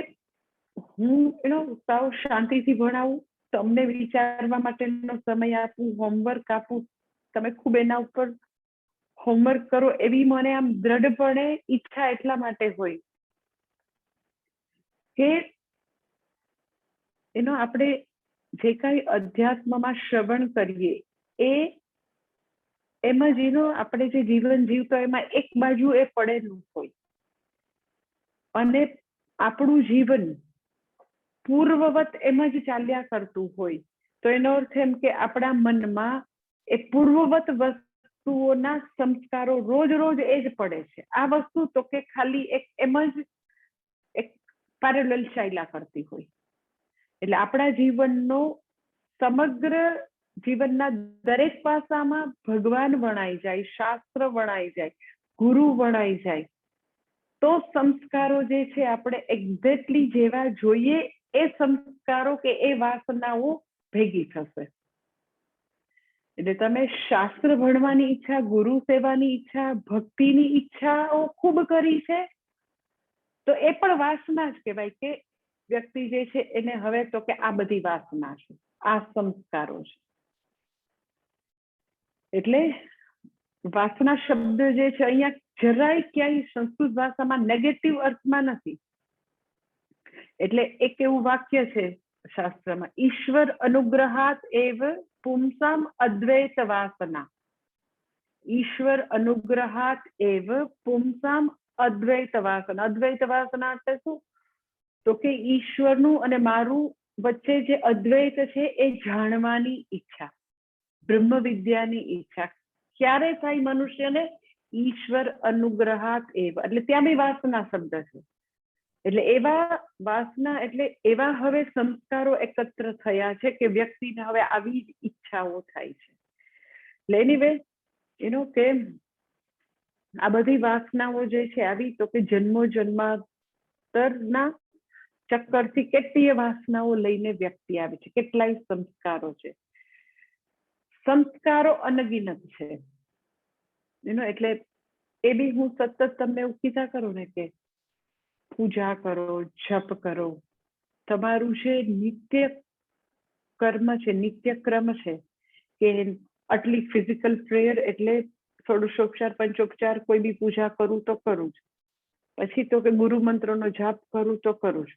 હું સાવ શાંતિથી ભણાવું, તમને વિચારવા માટેનો સમય આપું, હોમવર્ક આપું, તમે ખૂબ એના ઉપર હોમવર્ક કરો, એવી મને આમ દ્રઢપણે ઈચ્છા એટલા માટે હોય કે આપણે જે કઈ અધ્યાત્મમાં શ્રવણ કરીએ એમાં આપણે જે જીવન જીવતો એમાં એક બાજુ એ પડેલું હોય અને આપણું જીવન પૂર્વવત એમ જ ચાલ્યા કરતું હોય, તો એનો અર્થ એમ કે આપણા મનમાં એ પૂર્વવત વસ્તુઓના સંસ્કારો રોજ રોજ એ જ પડે છે. આ વસ્તુ તો કે ખાલી એમ જ એક પેરેલલ ચાલ્યા કરતી હોય. એટલે આપણા જીવનનો સમગ્ર જીવનના દરેક પાસામાં ભગવાન વણાઈ જાય, શાસ્ત્ર વણાઈ જાય, ગુરુ વણાઈ જાય, તો સંસ્કારો જે છે આપણે એક્ઝેક્ટલી જેવા જોઈએ એ સંસ્કારો કે એ વાસનાઓ ભેગી થશે. એટલે તમે શાસ્ત્ર ભણવાની ઈચ્છા, ગુરુ સેવાની ઈચ્છા, ભક્તિની ઈચ્છાઓ ખૂબ કરી છે, તો એ પણ વાસના જ કહેવાય કે વ્યક્તિ જે છે એને હવે તો કે આ બધી વાસના છે, આ સંસ્કારો છે. એટલે વાસના શબ્દ જે છે અહીંયા જરાય ક્યાંય સંસ્કૃત ભાષામાં નેગેટિવ અર્થમાં નથી. એટલે એક એવું વાક્ય છે શાસ્ત્રમાં, ઈશ્વર અનુગ્રહાત એવ પુંસામ અદ્વૈત વાસના. ઈશ્વર અનુગ્રહાત એવ પુંસામ અદ્વૈત વાસના. અદ્વૈત વાસના એટલે શું? તો કે ઈશ્વરનું અને મારું વચ્ચે જે અદ્વૈત છે એ જાણવાની ઈચ્છા, બ્રહ્મ વિદ્યાની ઈચ્છા ક્યારે થાય મનુષ્યને? ઈશ્વર અનુગ્રહાત એવ, એટલે ત્યાં બી વાસના શબ્દ છે. એટલે એવા વાસના એટલે એવા હવે સંસ્કારો એકત્ર થયા છે કે વ્યક્તિને હવે આવી જ ઈચ્છાઓ થાય છે. એટલે એનીવે કે આ બધી વાસનાઓ જે છે આવી તો કે જન્મો જન્માંતરના ચક્કરથી કેટલીય વાસનાઓ લઈને વ્યક્તિ આવે છે, કેટલાય સંસ્કારો છે. સંસ્કારો અનગિનત છે. એટલે એ બી હું સતત તમને એવું કીધા કરું ને કે પૂજા કરો, જપ કરો, તમારું જે નિત્ય કર્મ છે, નિત્ય ક્રમ છે કે આટલી ફિઝિકલ પ્રેયર એટલે ષોડશોપચાર પંચોપચાર કોઈ બી પૂજા કરું તો કરું જ, પછી તો કે ગુરુ મંત્રનો જાપ કરું તો કરું જ,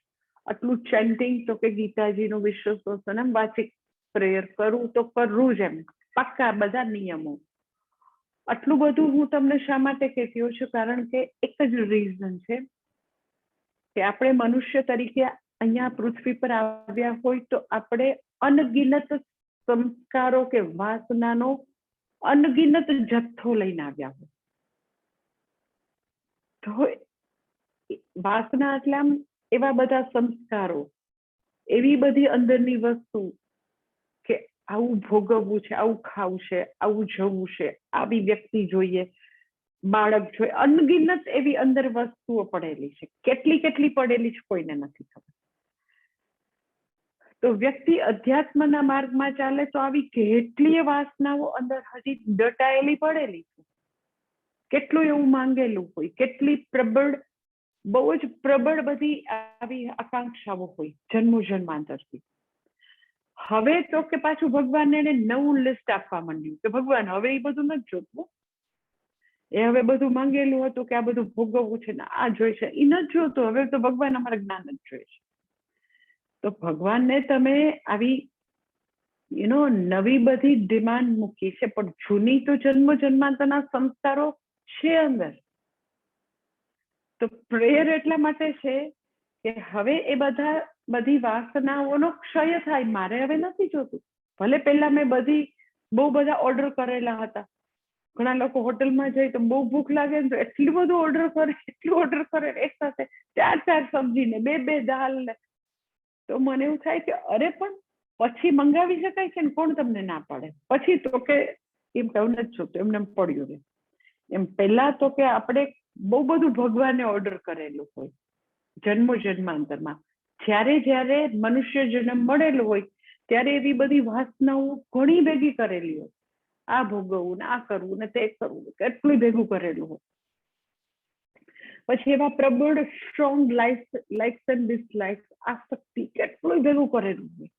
આટલું ચેન્ટિંગ તો કે ગીતાજીનું વિશ્વસ્તોત્રમ વાચિક પ્રેયર કરું તો કરવું જ, એમ પાક્કા બધા નિયમો. આટલું બધું હું તમને શા માટે કહેતી હોઉં છું? કારણ કે એક જ રીઝન છે કે આપણે મનુષ્ય તરીકે અહીંયા પૃથ્વી પર આવ્યા હોય તો આપણે અનગિનત સંસ્કારો કે વાસનાનો અનગિનત જથ્થો લઈને આવ્યા હોય. તો વાસના એટલે આમ એવા બધા સંસ્કારો, એવી બધી અંદરની વસ્તુ કે આવું ભોગવવું છે, આવું ખાવું છે, આવું જવું છે, આવી વ્યક્તિ જોઈએ, બાળક જોઈએ, અનગિનત એવી અંદર વસ્તુઓ પડેલી છે. કેટલી કેટલી પડેલી છે કોઈને નથી ખબર. તો વ્યક્તિ અધ્યાત્મના માર્ગમાં ચાલે તો આવી કેટલીય વાસનાઓ અંદર હજી દટાયેલી પડેલી છે. કેટલું એવું માંગેલું હોય, કેટલી પ્રબળ, બહુ જ પ્રબળ બધી આવી આકાંક્ષાઓ હોય જન્મો જન્માંતરથી. હવે તો કે પાછું ભગવાન એને નવું લિસ્ટ આપવા માંડ્યું કે ભગવાન હવે એ બધું નથી જોતું. એ હવે બધું માંગેલું હતું કે આ બધું ભોગવવું છે ને આ જોઈશે, એ નથી જોતું. હવે તો ભગવાન અમારે જ્ઞાન જ જોઈએ છે. તો ભગવાનને તમે આવી નવી બધી ડિમાન્ડ મૂકી છે, પણ જૂની તો જન્મ જન્માંતરના સંસ્કારો છે અંદર. તો પ્રેયર એટલા માટે છે કે હવે એ બધી વાસનાઓનો ક્ષય થાય. મારે હવે નથી જોતું. ભલે પહેલા મેં બહુ બધા ઓર્ડર કરેલા હતા. ઘણા લોકો હોટલમાં જાય તો બહુ ભૂખ લાગે ને તો એટલું બધું ઓર્ડર કરે એક સાથે 4 સબ્જી ને 2 દાલ ને. તો મને એવું થાય કે અરે પણ પછી મંગાવી શકાય છે ને, કોણ તમને ના પાડે? પછી તો કે એમ કહું નથી જોતું, એમને પડ્યું રહે. એમ પહેલા તો કે આપણે બહુ બધું ભગવાને ઓર્ડર કરેલું હોય જન્મો જન્માંતરમાં. જ્યારે મનુષ્ય જન્મ મળેલો હોય ત્યારે એવી બધી વાસનાઓ ઘણી ભેગી કરેલી હોય. આ ભોગવવું ને આ કરવું ને તે કરવું, કેટલું ભેગું કરેલું હોય. પછી એવા પ્રબળ સ્ટ્રોંગ લાઇક્સ એન્ડ ડિસલાઇક્સ, આસક્તિ, કેટલું ભેગું કરેલું હોય.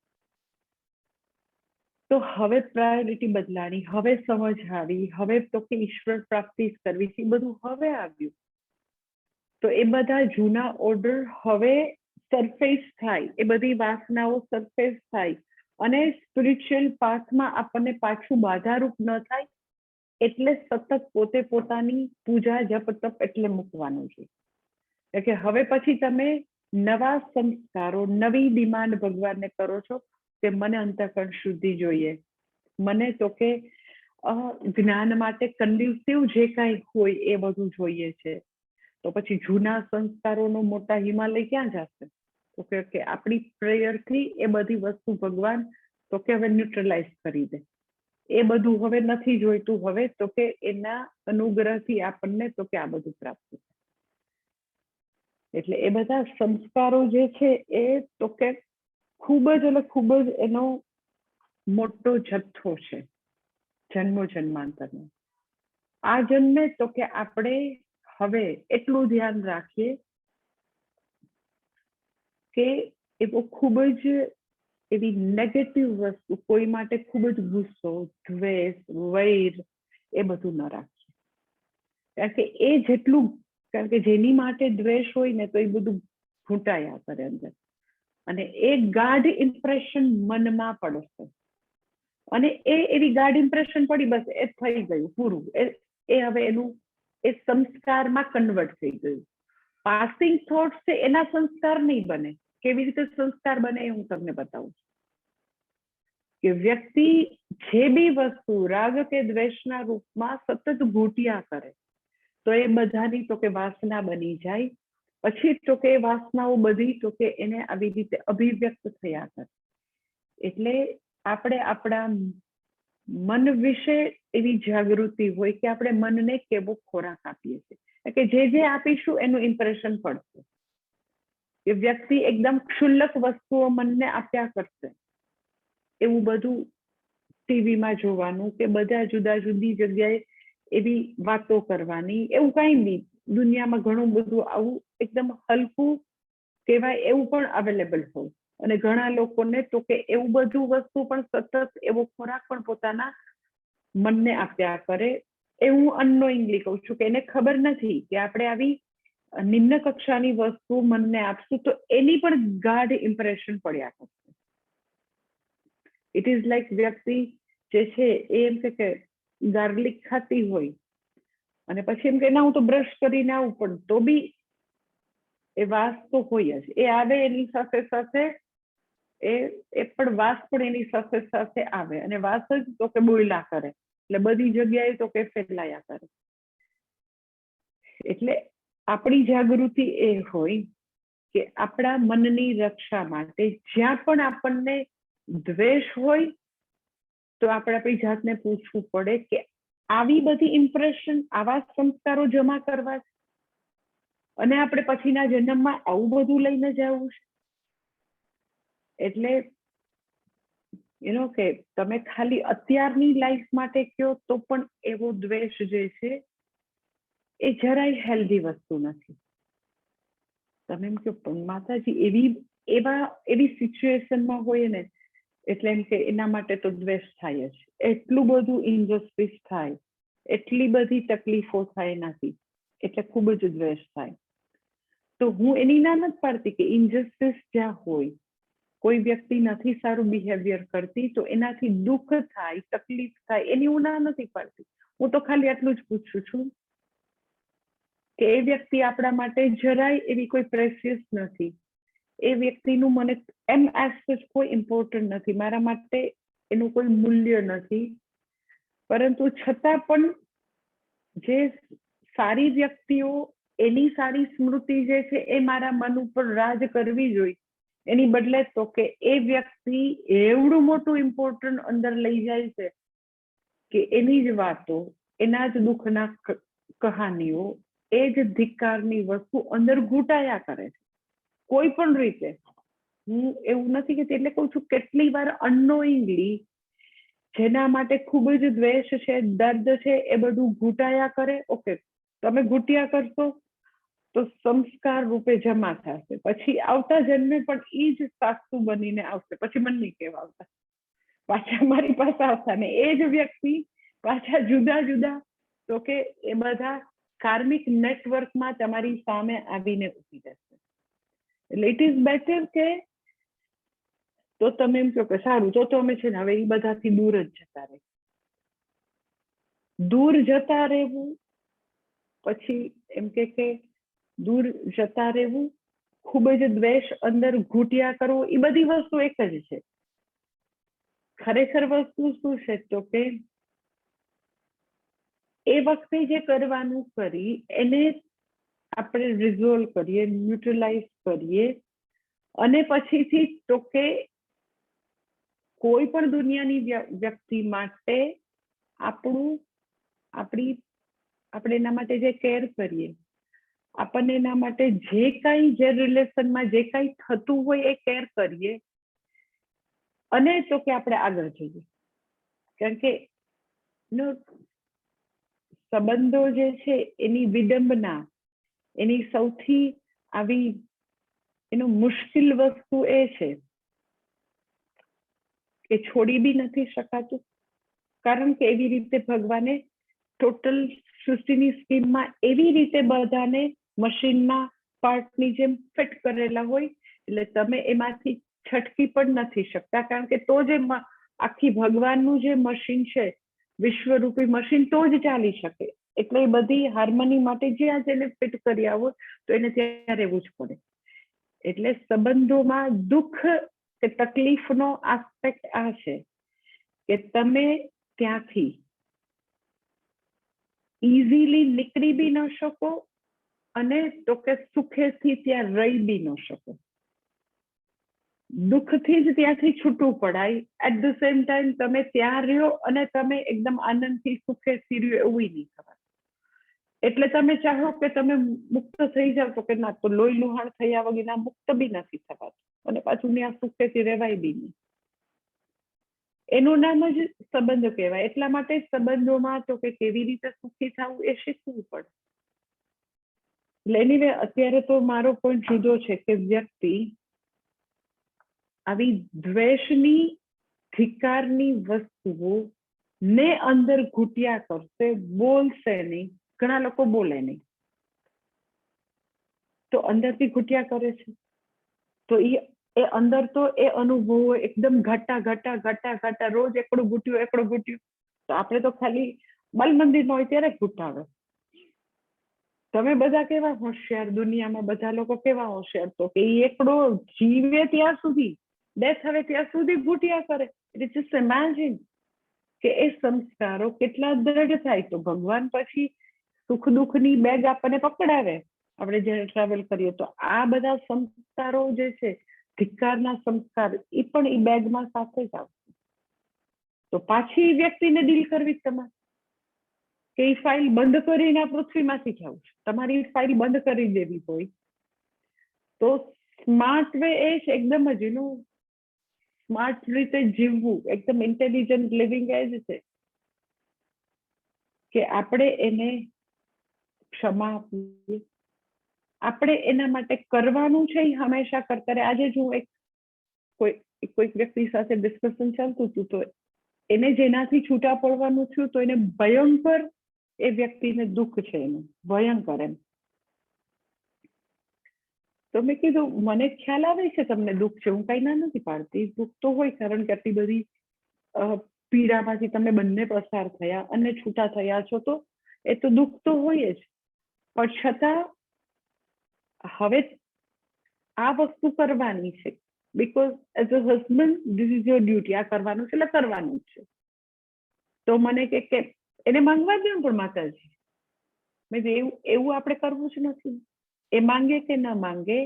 તો હવે પ્રાયોરિટી બદલાણી, હવે સમજ આવી, હવે તો કે ઈશ્વર પ્રાપ્તિ કરવી છે, એ બધું હવે આવ્યું. તો એ બધા જૂના ઓર્ડર હવે સરફેસ થાય, એ બધી વાસનાઓ સરફેસ થાય અને સ્પિરિચ્યુઅલ પાથમાં આપણને પાછું બાધારૂપ ન થાય. એટલે સતત પોતે પોતાની પૂજા જપ તપ એટલે મૂકવાનું છે કે હવે પછી તમે નવા સંસ્કારો, નવી ડિમાન્ડ ભગવાનને કરો છો કે મને અંતઃકરણ શુદ્ધિ જોઈએ, મને તો કે જ્ઞાન માટે કન્ડ્યુસિવ જે કાંઈ હોય એ બધું જોઈએ છે. તો પછી જૂના સંસ્કારોનો મોટા હિમાલય ક્યાં જશે? તો કે આપણી પ્રેયરથી એ બધી વસ્તુ ભગવાન તો કે હવે ન્યુટ્રલાઇઝ કરી દે. એ બધું હવે નથી જોઈતું. હવે તો કે એના અનુગ્રહથી આપણને તો કે આ બધું પ્રાપ્ત થાય. એટલે એ બધા સંસ્કારો જે છે એ તો કે ખૂબ જ એનો મોટો જથ્થો છે જન્મો જન્માંતરનો. આ જન્મે તો કે આપણે હવે એટલું ધ્યાન રાખીએ કે એવો ખૂબ જ એવી નેગેટિવ વસ્તુ, કોઈ માટે ખૂબ જ ગુસ્સો, દ્વેષ, વૈર એ બધું ન રાખીએ. કારણ કે એ જેટલું, કારણ કે જેની માટે દ્વેષ હોય ને તો એ બધું ઘૂંટાયા કરે અંદર, અને એ ગાઢ ઇમ્પ્રેશન મનમાં પડશે, અને એ એવી ગાઢ ઇમ્પ્રેશન પડી, બસ એ થઈ ગયું પૂરું. એ હવે એનું એ સંસ્કારમાં કન્વર્ટ થઈ ગયું. પાસિંગ થોટ્સ છે એના સંસ્કાર નહીં બને. કેવી રીતે સંસ્કાર બને એ હું તમને બતાવું છું. કે વ્યક્તિ જે બી વસ્તુ રાગ કે દ્વેષના રૂપમાં સતત ઘૂંટ્યા કરે તો એ બધાની તો કે વાસના બની જાય. પછી તો કે વાસનાઓ બધી તો કે એને આવી રીતે અભિવ્યક્ત થયા કરે. એટલે આપણે આપણા મન વિશે એવી જાગૃતિ હોય કે આપણે મનને કેવો ખોરાક આપીએ છીએ, કે જે આપીશું એનું ઇમ્પ્રેશન પડશે. કે વ્યક્તિ એકદમ ક્ષુલ્લક વસ્તુઓ મનને આપ્યા કરશે, એવું બધું ટીવીમાં જોવાનું કે બધા જુદા જુદી જગ્યાએ એવી વાતો કરવાની, એવું કઈ નહીં. દુનિયામાં ઘણું બધું આવું એકદમ હલકું કહેવાય એવું પણ અવેલેબલ હોય, અને ઘણા લોકોને તો કે એવું બધું વસ્તુ પણ સતત એવો ખોરાક પણ પોતાના મનને આપ્યા કરે. એ હું અનનોઈંગલી કહું છું કે એને ખબર નથી કે આપણે આવી નિમ્ન કક્ષાની વસ્તુ મનને આપશું તો એની પણ ગાઢ ઇમ્પ્રેશન પડ્યા કરશે. ઇટ ઇઝ લાઈક વ્યક્તિ જે છે એ એમ કે ગાર્લિક ખાતી હોય અને પછી એમ કે ના હું તો બ્રશ કરીને આવું, પણ તો બી એ વાસ તો હોય જ. એ આવે એની સાથે સાથે એ પણ વાસ પણ એની સાથે સાથે આવે, અને વાસ જ તો કે બોયલા કરે, એટલે બધી જગ્યાએ તો કે ફેલાયા કરે. એટલે આપણી જાગૃતિ એ હોય કે આપણા મનની રક્ષા માટે જ્યાં પણ આપણને દ્વેષ હોય તો આપણે આપણી જાતને પૂછવું પડે કે આવી બધી ઇમ્પ્રેશન, આવા સંસ્કારો જમા કરવા છે, અને આપણે પછીના જન્મમાં આવું બધું લઈને જવું છે. એટલે કે તમે ખાલી અત્યારની લાઈફ માટે કહો તો પણ એવો દ્વેષ જે છે એ જરાય હેલ્ધી વસ્તુ નથી. તમે એમ કહો માતાજી એવી સિચ્યુએશનમાં હોય ને એટલે એમ કે એના માટે તો દ્વેષ થાય જ. એટલું બધું ઇનજસ્ટિસ થાય, એટલી બધી તકલીફો થાય એનાથી, એટલે ખૂબ જ દ્વેષ થાય. તો હું એની ના નથી પાડતી કે ઇનજસ્ટિસ જ્યાં હોય, કોઈ વ્યક્તિ નથી સારું બિહેવિયર કરતી તો એનાથી દુઃખ થાય, તકલીફ થાય, એની હું ના નથી પાડતી. હું તો ખાલી આટલું જ પૂછું છું કે એ વ્યક્તિ આપણા માટે જરાય એવી કોઈ પ્રેશિયસ નથી. એ વ્યક્તિનું મને એમ એઝ કોઈ ઇમ્પોર્ટન્ટ નથી, મારા માટે એનું કોઈ મૂલ્ય નથી. પરંતુ છતાં પણ જે સારી વ્યક્તિઓ, એની સારી સ્મૃતિ જે છે એ મારા મન ઉપર રાજ કરવી જોઈએ, એની બદલે તો કે એ વ્યક્તિ એવડું મોટું ઇમ્પોર્ટન્ટ અંદર લઈ જાય છે કે એની જ વાતો, એના જ દુઃખના કહાનીઓ, એ જ ધિક્કારની વસ્તુ અંદર ઘૂંટાયા કરે છે કોઈ પણ રીતે. હું એવું નથી કહેતી, એટલે કહું છું કેટલી વાર અનનોઈંગલી જેના માટે ખૂબ જ દ્વેષ છે, દર્દ છે, એ બધું ઘૂંટાયા કરે. ઓકે, તમે ઘૂંટ્યા કરશો તો સંસ્કાર રૂપે જમા થશે, પછી આવતા જન્મે પણ એ જ સાસુ બનીને આવશે. પછી મને નહીં કહેવા આવતા, પાછા મારી પાસે આવતા, ને એ જ વ્યક્તિ પાછા જુદા જુદા તો કે એ બધા કાર્મિક નેટવર્કમાં તમારી સામે આવીને ઉભી રહેશે. એટલે ઇટ ઇઝ બેટર કે તો તમે એમ કહો કે સારું, તો અમે છે ને હવે એ બધાથી દૂર જ જતા રહે. દૂર જતા રહેવું, પછી એમ કે દૂર જતા રહેવું, ખૂબ જ દ્વેષ અંદર ઘૂંટ્યા કરવો, એ બધી વસ્તુ એક જ છે. ખરેખર વસ્તુ શું છે તો કે એ વખતે જે કરવાનું કરી એને આપણે રિઝોલ્વ કરીએ, ન્યુટ્રલાઇઝ કરીએ, અને પછીથી તો કે કોઈ પણ દુનિયાની વ્યક્તિ માટે આપણે એના માટે જે કેર કરીએ, આપણને એના માટે જે કાંઈ જે રિલેશનમાં જે કાંઈ થતું હોય એ કેર કરીએ, અને તો કે આપણે આગળ જઈએ. કારણ કે સંબંધો જે છે એની વિડંબના, એની સૌથી આવી એનું મુશ્કેલ વસ્તુ એ છે એ છોડી બી નથી શકાતું, કારણ કે એવી રીતે ભગવાને ટોટલ સૃષ્ટિની સ્કીમમાં એવી રીતે બધાને મશીનના પાર્ટની જેમ ફિટ કરેલા હોય, એટલે તમે એમાંથી છટકી પણ નથી શકતા, કારણ કે તો જે આખી ભગવાનનું જે મશીન છે, વિશ્વરૂપી મશીન, તો જ ચાલી શકે. એટલે એ બધી હાર્મની માટે જ્યાં જેને ફિટ કરી આવો તો એને ત્યાં રહેવું જ પડે. એટલે સંબંધોમાં દુઃખ કે તકલીફનો આસ્પેક્ટ આ છે કે તમે ત્યાંથી ઇઝીલી નીકળી બી ન શકો અને તો કે સુખેથી ત્યાં રહી બી ન શકો. દુઃખથી જ ત્યાંથી છૂટવું પડાય, એટ ધ સેમ ટાઈમ તમે ત્યાં રહ્યો અને તમે એકદમ આનંદથી સુખેથી રહ્યો એવું નહીં થવાય. એટલે તમે ચાહો કે તમે મુક્ત થઈ જાવ તો કે ના, તો લોહી લુહાણ થયા વગર મુક્ત બી નથી થવાતું, અને પાછું ત્યાં સુખેથી રહેવાય બી નહીં. એનું નામ જ સંબંધ કહેવાય. એટલા માટે સંબંધોમાં તો કે કેવી રીતે સુખી થવું એ શીખવું પડે. એટલે એનીવે અત્યારે તો મારો પોઈન્ટ જુદો છે કે વ્યક્તિ આવી દ્વેષની, ધિક્કારની વસ્તુઓ ને અંદર ઘૂંટ્યા કરશે, બોલશે નહીં. ઘણા લોકો બોલે નહીં, તો અંદરથી ઘૂંટ્યા કરે છે, તો એ અંદર તો એ અનુભવો એકદમ ઘટા રોજ એકડું ઘૂંટ્યું, તો આપણે તો ખાલી બાલ મંદિરમાં હોય ત્યારે ઘૂંટાવે. તમે બધા કેવા હોશિયાર, દુનિયામાં બધા લોકો કેવા હોશિયાર, તો કે એકડો જીવે ત્યાં સુધી, ડેથ આવે ત્યાં સુધી ઘૂંટ્યા કરે. ઇટ જસ્ટ ઇમેજિન કે એ સંસ્કારો કેટલા દ્રઢ થાય. તો ભગવાન પછી સુખ દુઃખની બેગ આપણને પકડાવે આપણે જ્યારે ટ્રાવેલ કરીએ, તો આ બધા સંસ્કારો જે છે, ધિક્કારના સંસ્કાર, એ પણ એ બેગમાં સાથે જ આવશે. તો પાછી વ્યક્તિને ડીલ કરવી તમારે, કે એ ફાઇલ બંધ કરીને પૃથ્વીમાંથી જવું છે. તમારી ફાઇલ બંધ કરી દેવી હોય તો સ્માર્ટ વે એ છે એકદમ જ સ્માર્ટ રીતે જીવવું, એકદમ ઇન્ટેલિજન્ટ લિવિંગ એ જ છે કે આપણે એને ક્ષમા આપીએ. આપણે એના માટે કરવાનું છે એ હંમેશા કરતા રહે. આજે જો કોઈક વ્યક્તિ સાથે ડિસ્કશન ચાલતું હતું, તો એને જેનાથી છૂટા પડવાનું થયું, તો એને ભયંકર, એ વ્યક્તિને દુઃખ છે, એનું ભયંકર. એમ તો મેં કીધું, મને ખ્યાલ આવે છે તમને દુઃખ છે, હું કઈ ના નથી પાડતી, દુઃખ તો હોય, કારણ કે આટલી બધી પીડામાંથી તમે બંને પસાર થયા અને છૂટા થયા છો, તો એ તો દુઃખ તો હોય જ. પણ છતાં હવે આ વસ્તુ કરવાની છે, because as a husband this is your duty. આ કરવાનું છે એટલે કરવાનું જ છે. તો મને કે એને માંગવા દે પણ માતાજી, મેં એવું આપણે કરવું જ નથી. એ માંગે કે ન માંગે,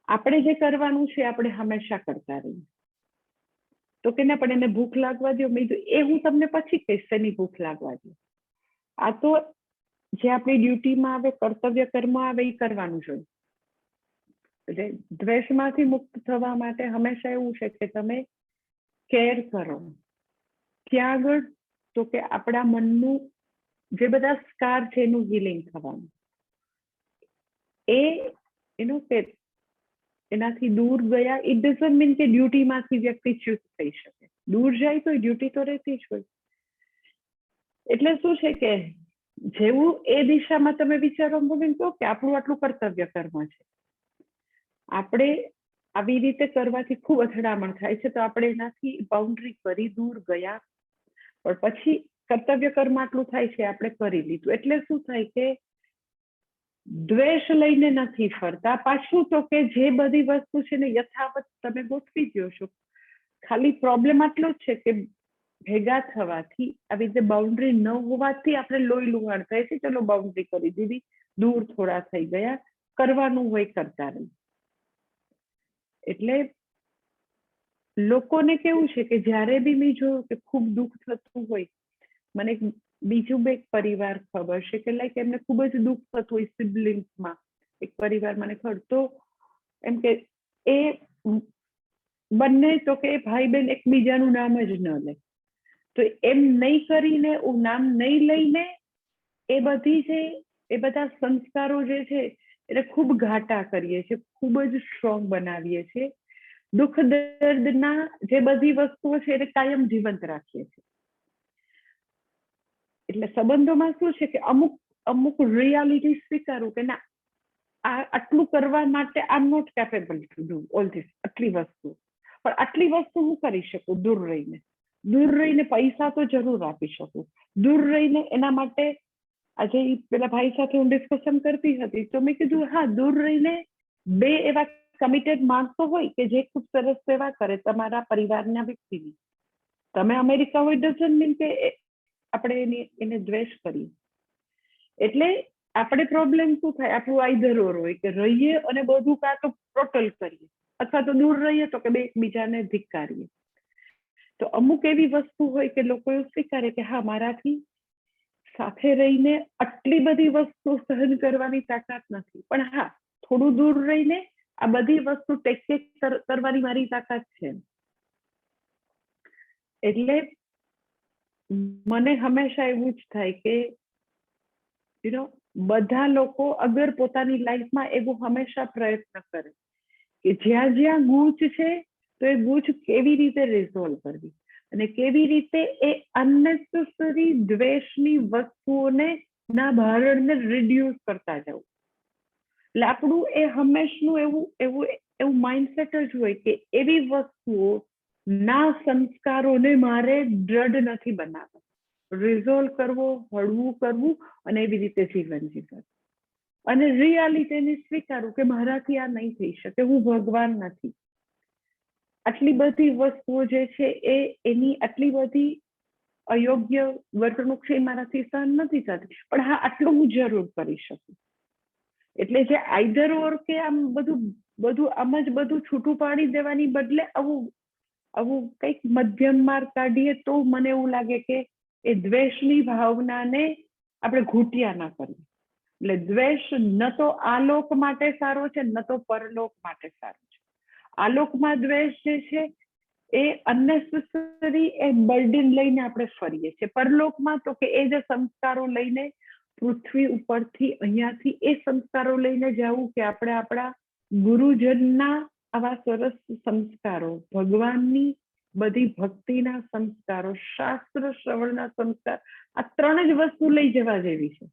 આપણે જે કરવાનું છે આપણે હંમેશા કરતા રહીએ. તો કે ના, પણ એને ભૂખ લાગવા દો. મેં એ હું તમને પછી કહીશ એની ભૂખ લાગવા દો. આ તો જે આપણી ડ્યુટીમાં આવે, કર્તવ્ય કર્મ આવે, એ કરવાનું જોઈએ. એટલે દ્વેષમાંથી મુક્ત થવા માટે હંમેશા એવું છે કે તમે કેર કરો. ક્યાં આગળ? તો કે આપણા મનનું જે બધા સ્કાર છે એનું હિલિંગ થવાનું. એનું કે એનાથી દૂર ગયા, ઇટ ડઝન્ટ મીન કે ડ્યુટીમાંથી વ્યક્તિ ચ્યુત થઈ શકે. દૂર જાય તો ડ્યુટી તો રહેતી જ હોય. એટલે શું છે કે જેવું એ દિશામાં તમે વિચારો કહો કે આપણું આટલું કર્તવ્ય કર્મ છે, આપણે આવી રીતે કરવાથી ખૂબ અથડામણ થાય છે, તો આપણે એનાથી બાઉન્ડ્રી કરી દૂર ગયા. પણ પછી કર્તવ્ય કર્મ આટલું થાય છે, આપણે કરી લીધું, એટલે શું થાય કે દ્વેષ લઈને નથી ફરતા. પાછું તો કે જે બધી વસ્તુ છે ને યથાવત તમે ગોઠવી દો છો. ખાલી પ્રોબ્લેમ આટલો જ છે કે ભેગા થવાથી, આવી રીતે બાઉન્ડ્રી ન હોવાથી આપણે લોહી લુહાણ થાય છે. ચલો બાઉન્ડ્રી કરી દીધી, દૂર થોડા થઈ ગયા, કરવાનું હોય કરતા રહી. એટલે લોકોને કેવું છે કે જ્યારે બી મેં જોયું કે ખૂબ દુઃખ થતું હોય, મને બીજું એક પરિવાર ખબર છે કે લાઈક એમને ખૂબ જ દુઃખ થતું હોય સિબલિંગ્સમાં. એક પરિવાર મને ખબર, તો એમ કે એ બંને તો કે ભાઈ બહેન એકબીજાનું નામ જ ન લે, તો એમ નહીં કરીને, નામ નહીં લઈને એ બધી છે, એ બધા સંસ્કારો જે છે એને ખૂબ ઘાટા કરીએ છીએ, ખૂબ જ સ્ટ્રોંગ બનાવીએ છીએ. દુઃખ દર્દના જે બધી વસ્તુઓ છે એને કાયમ જીવંત રાખીએ છીએ. એટલે સંબંધોમાં શું છે કે અમુક અમુક રિયાલિટી સ્વીકારું કે ના, આટલું કરવા માટે I am not capable to do all this, આટલી વસ્તુ, પણ આટલી વસ્તુ હું કરી શકું દૂર રહીને. દૂર રહીને પૈસા તો જરૂર આપી શકું, દૂર રહીને એના માટે. આજે પેલા ભાઈ સાથે હું ડિસ્કશન કરતી હતી તો મેં કીધું હા, દૂર રહીને બે એવા કમિટેડ માણસો હોય કે જે ખૂબ સરસ સેવા કરે તમારા પરિવારના વ્યક્તિની. તમે અમેરિકા હોય ડઝન્ટ મીન કે આપણે એને દ્વેષ કરીએ. એટલે આપણે પ્રોબ્લેમ શું થાય, આપણું આઈધર ઓર હોય કે રહીએ અને બધું કાં તો ટોટલ કરીએ, અથવા તો દૂર રહીએ તો કે બે એકબીજાને ધિક્કારીએ. તો અમુક એવી વસ્તુ હોય કે લોકો એવું સ્વીકારે કે હા, મારાથી સાથે રહીને આટલી બધી વસ્તુ સહન કરવાની તાકાત નથી, પણ હા, થોડું દૂર રહીને આ બધી વસ્તુ ટેક કરવાની મારી તાકાત છે. એટલે મને હંમેશા એવું જ થાય કે બધા લોકો અગર પોતાની લાઈફમાં એવો હંમેશા પ્રયત્ન કરે કે જ્યાં જ્યાં ગૂંચ છે તો એ ગૂંચ કેવી રીતે રિઝોલ્વ કરવી અને કેવી રીતે એ અનનેસેસરી દ્વેષની વસ્તુઓને ના ભારણને રિડ્યુસ કરતા જવું. એટલે આપણું એ હંમેશનું એવું માઇન્ડસેટ જ હોય કે એવી વસ્તુઓ ના સંસ્કારોને મારે દ્રઢ નથી બનાવવા, રિઝોલ્વ કરવો, હળવું કરવું અને એવી રીતે જીવન જીવવું. અને રિયાલિટીને સ્વીકારું કે મારાથી આ નહીં થઈ શકે, હું ભગવાન નથી. આટલી બધી વસ્તુઓ જે છે એની આટલી બધી અયોગ્ય વર્તણૂક છે એ મારાથી સહન નથી થતી, પણ હા, આટલું હું જરૂર કરી શકું. એટલે જે આઈધર ઓર કે આમ બધું આમ જ બધું છૂટું પાડી દેવાની બદલે આવું કંઈક મધ્યમ માર્ગ કાઢીએ તો મને એવું લાગે કે એ દ્વેષની ભાવનાને આપણે ઘૂંટિયા ના કરીએ. એટલે દ્વેષ ન તો આલોક માટે સારો છે, ન તો પરલોક માટે સારો છે. આલોકમાં દ્વેષ જે છે એ અનનેસેસરી એ બર્ડન લઈને આપણે ફરીએ છીએ. પરલોકમાં તો કે એ જે સંસ્કારો લઈને પૃથ્વી ઉપરથી અહીંયાથી એ સંસ્કારો લઈને જવું કે આપણે આપણા ગુરુજનના આવા સરસ સંસ્કારો, ભગવાનની બધી ભક્તિના સંસ્કારો, શાસ્ત્ર શ્રવણના સંસ્કાર, આ ત્રણ જ વસ્તુ લઈ જવા જેવી છે.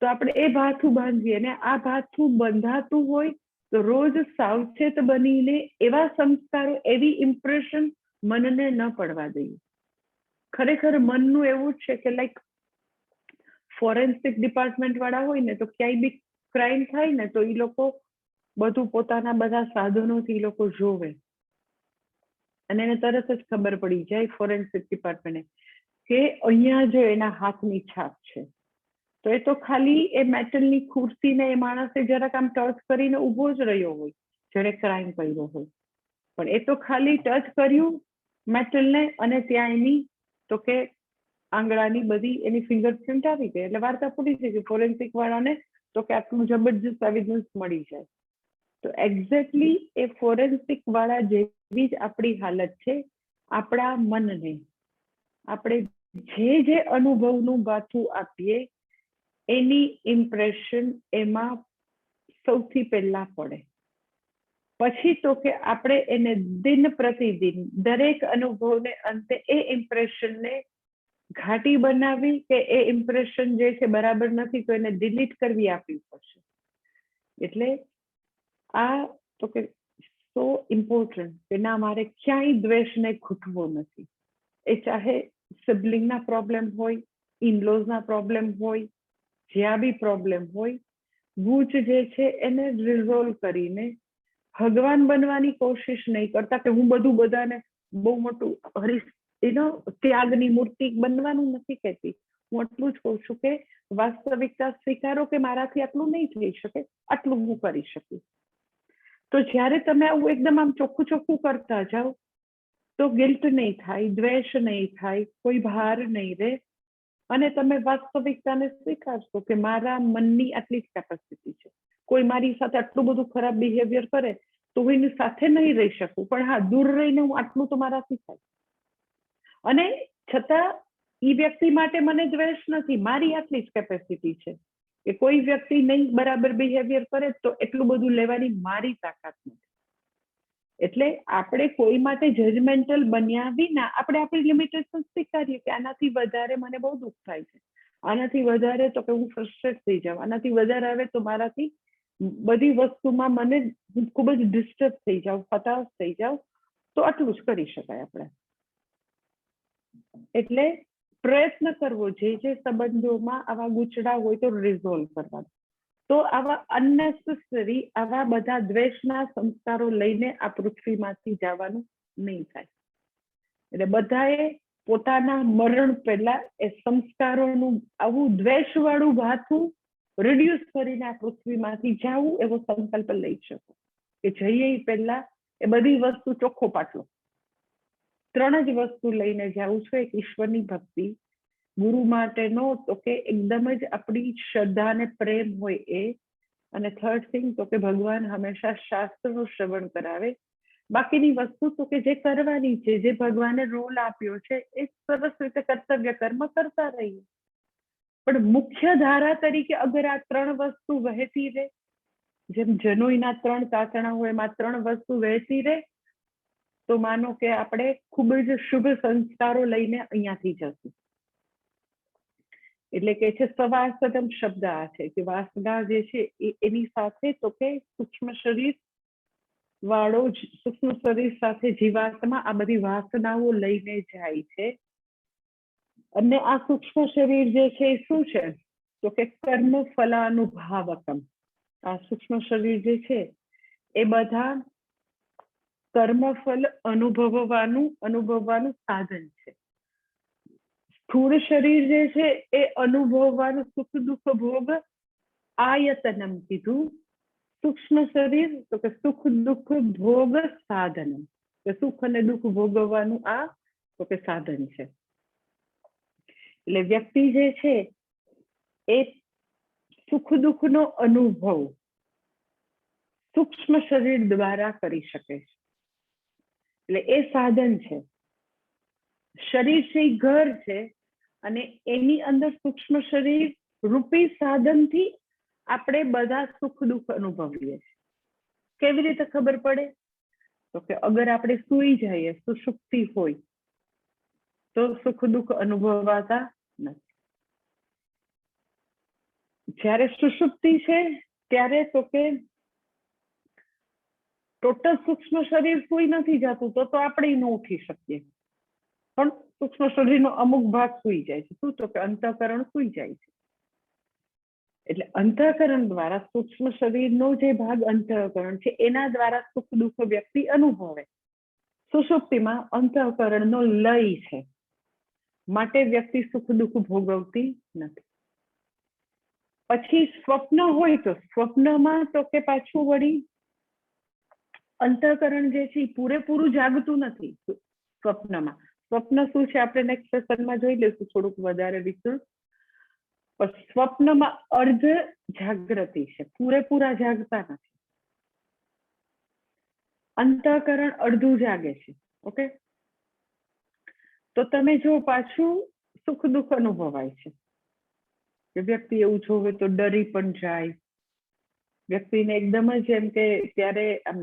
તો આપણે એ ભાથું બાંધીએ અને આ ભાથું બંધાતું હોય તો રોજ સાવચેત બનીને એવા સંસ્કારો, એવી ઇમ્પ્રેશન મનને ન પડવા દઈએ. ખરેખર મનનું એવું જ છે કે લાઈક ફોરેન્સિક ડિપાર્ટમેન્ટ વાળા હોય ને તો ક્યાંય બી ક્રાઇમ થાય ને તો એ લોકો બધું પોતાના બધા સાધનોથી એ લોકો જોવે અને એને તરત જ ખબર પડી જાય ફોરેન્સિક ડિપાર્ટમેન્ટને કે અહીંયા જો એના હાથની છાપ છે. તો એ તો ખાલી એ મેટલની ખુરશીને એ માણસે જરાક આમ ટચ કરીને ઊભો જ રહ્યો હોય જ્યારે ક્રાઇમ કર્યો હોય, પણ એ તો ખાલી ટચ કર્યું મેટલને અને ત્યાં એની તો કે આંગળાની બધી એની ફિંગરપ્રિન્ટ આવી ગઈ એટલે વાર્તા પૂરી થઈ ગઈ. ફોરેન્સિક વાળાને તો કે આટલું જબરજસ્ત એવિડન્સ મળી જાય. તો એક્ઝેક્ટલી એ ફોરેન્સિક વાળા જેવી જ આપણી હાલત છે. આપણા મનને આપણે જે અનુભવનું બાથું આપીએ એની ઇમ્પ્રેશન એમાં સૌથી પહેલા પડે. પછી તો કે આપણે એને દિન પ્રતિદિન દરેક અનુભવને અંતે એ ઇમ્પ્રેશનને ઘાટી બનાવી કે એ ઇમ્પ્રેશન જે છે બરાબર નથી તો એને ડિલીટ કરવી આપવી પડશે. એટલે આ તો કે સો ઇમ્પોર્ટન્ટ કે ના, મારે ક્યાંય દ્વેષને ખૂટવો નથી. એ ચાહે સિબલિંગના પ્રોબ્લેમ હોય, ઇનલોઝના પ્રોબ્લેમ હોય, જ્યાં બી પ્રોબ્લેમ હોય, ગૂંચ જે છે એને રિઝોલ્વ કરીને ભગવાન બનવાની કોશિશ નહીં કરતા કે હું બધું બધાને બહુ મોટું ત્યાગની મૂર્તિ બનવાનું નથી કહેતી. હું એટલું જ કહું છું કે વાસ્તવિકતા સ્વીકારો કે મારાથી આટલું નહીં થઈ શકે, આટલું હું કરી શકું. તો જ્યારે તમે આવું એકદમ આમ ચોખ્ખું ચોખ્ખું કરતા જાઓ તો ગિલ્ટ નહીં થાય, દ્વેષ નહીં થાય, કોઈ ભાર નહીં રહે અને તમે વાસ્તવિકતાને સ્વીકારશો કે મારા મનની આટલી જ કેપેસિટી છે. કોઈ મારી સાથે આટલું બધું ખરાબ બિહેવિયર કરે તો હું એની સાથે નહીં રહી શકું, પણ હા, દૂર રહીને હું આટલું તો મારાથી થાય. અને છતાં એ વ્યક્તિ માટે મને દ્વેષ નથી, મારી આટલી જ કેપેસિટી છે કે કોઈ વ્યક્તિ નહીં બરાબર બિહેવિયર કરે તો એટલું બધું લેવાની મારી તાકાત નથી. એટલે આપણે કોઈ માટે જજમેન્ટલ બન્યા વિના આપણે આપણી લિમિટેશન સ્વીકારીએ કે આનાથી વધારે મને બહુ દુઃખ થાય છે, આનાથી વધારે તો કે હું ફ્રસ્ટ્રેટ થઈ જાઉં, આનાથી વધારે આવે તો મારાથી બધી વસ્તુમાં મને ખૂબ જ ડિસ્ટર્બ થઈ જાઉં, હતાશ થઈ જાઉં, તો આટલું જ કરી શકાય આપણે. એટલે પ્રયત્ન કરવો જે સંબંધોમાં આવા ગૂંચડા હોય તો રિઝોલ્વ કરવા. તો આવા અનનેસેસરી આવા બધા દ્વેષના સંસ્કારો લઈને આ પૃથ્વીમાંથી જવાનું નહીં થાય. એટલે બધાએ પોતાના મરણ પહેલા એ સંસ્કારોનું આવું દ્વેષવાળું ભાથું રિડ્યુસ કરીને આ પૃથ્વીમાંથી જવું એવો સંકલ્પ લઈ શકો કે જઈએ પહેલા એ બધી વસ્તુ ચોખ્ખો પાટલો, 3 જ વસ્તુ લઈને જવું છું. એક ઈશ્વરની ભક્તિ, ગુરુ માટેનો તો કે એકદમ જ આપણી શ્રદ્ધા અને પ્રેમ હોય એ, અને થર્ડ થિંગ તો કે ભગવાન હંમેશા શાસ્ત્રનું શ્રવણ કરાવે. બાકીની વસ્તુ તો કે જે કરવાની છે, જે ભગવાને રોલ આપ્યો છે એ સરસ રીતે કર્તવ્ય કર્મ કરતા રહીએ. પણ મુખ્ય ધારા તરીકે અગર આ 3 વસ્તુ વહેતી રહે, જેમ જનોઈના 3 તાતણા હોય એમાં 3 વસ્તુ વહેતી રહે, તો માનો કે આપણે ખૂબ જ શુભ સંસ્કારો લઈને અહીંયાથી જશું. એટલે કે છે સવાસદમ શબ્દ આ છે કે વાસના જે છે એની સાથે તો કે સૂક્ષ્મ શરીર વાળો સૂક્ષ્મ શરીર સાથે જીવાત્મા આ બધી વાસનાઓ લઈને જાય છે. અને આ સૂક્ષ્મ શરીર જે છે એ શું છે તો કે કર્મ ફલાનુભાવકમ. આ સૂક્ષ્મ શરીર જે છે એ બધા કર્મફલ અનુભવવાનું સાધન છે. સ્થૂળ શરીર જે છે એ અનુભવવાનું સુખ દુઃખ ભોગ આયતનમ કીધું. સૂક્ષ્મ શરીર તો કે સુખ દુઃખ ભોગ સાધનમ, કે સુખ અને દુઃખ ભોગવવાનું આ તો કે સાધન છે. એટલે વ્યક્તિ જે છે એ સુખ દુઃખનો અનુભવ સૂક્ષ્મ શરીર દ્વારા કરી શકે છે. એટલે એ સાધન છે. શરીર છે એ ઘર છે અને એની અંદર સૂક્ષ્મ શરીર રૂપી સાધનથી આપણે બધા સુખ દુઃખ અનુભવીએ છીએ. કેવી રીતે ખબર પડે તો કે અગર આપણે સૂઈ જઈએ, સુષુપ્તિ હોય તો સુખ દુઃખ અનુભવાતા નથી. જ્યારે સુષુપ્તિ છે ત્યારે તો કે ટોટલ સૂક્ષ્મ શરીર સૂઈ નથી જતું તો આપણે ન ઉઠી શકીએ, પણ સૂક્ષ્મ શરીરનો અમુક ભાગ સૂઈ જાય છે. શું તો કે અંતઃકરણ સૂઈ જાય છે. એટલે અંતઃકરણ દ્વારા સૂક્ષ્મ શરીરનો જે ભાગ અંતઃકરણ છે એના દ્વારા સુખ દુઃખ વ્યક્તિ અનુભવે. સુષુપ્તિમાં અંતઃકરણનો લય છે, માટે વ્યક્તિ સુખ દુઃખ ભોગવતી નથી. પછી સ્વપ્ન હોય તો સ્વપ્નમાં તો કે પાછું વળી અંતઃકરણ જે છે એ પૂરેપૂરું જાગતું નથી. સ્વપ્નમાં સ્વપ્ન શું છે આપણે નેક્સ્ટ સેશનમાં જોઈ લઈશું થોડુંક વધારે વિસ્તૃત. પણ સ્વપ્નમાં અર્ધ જાગૃતિ છે, પૂરેપૂરા જાગતા નથી. અંતઃકરણ અડધું જાગે છે. ઓકે, તો તમે જો પાછું સુખ દુઃખ અનુભવાય છે કે વ્યક્તિ એવું જોવે તો ડરી પણ જાય. વ્યક્તિને એકદમ જ એમ કે ત્યારે આમ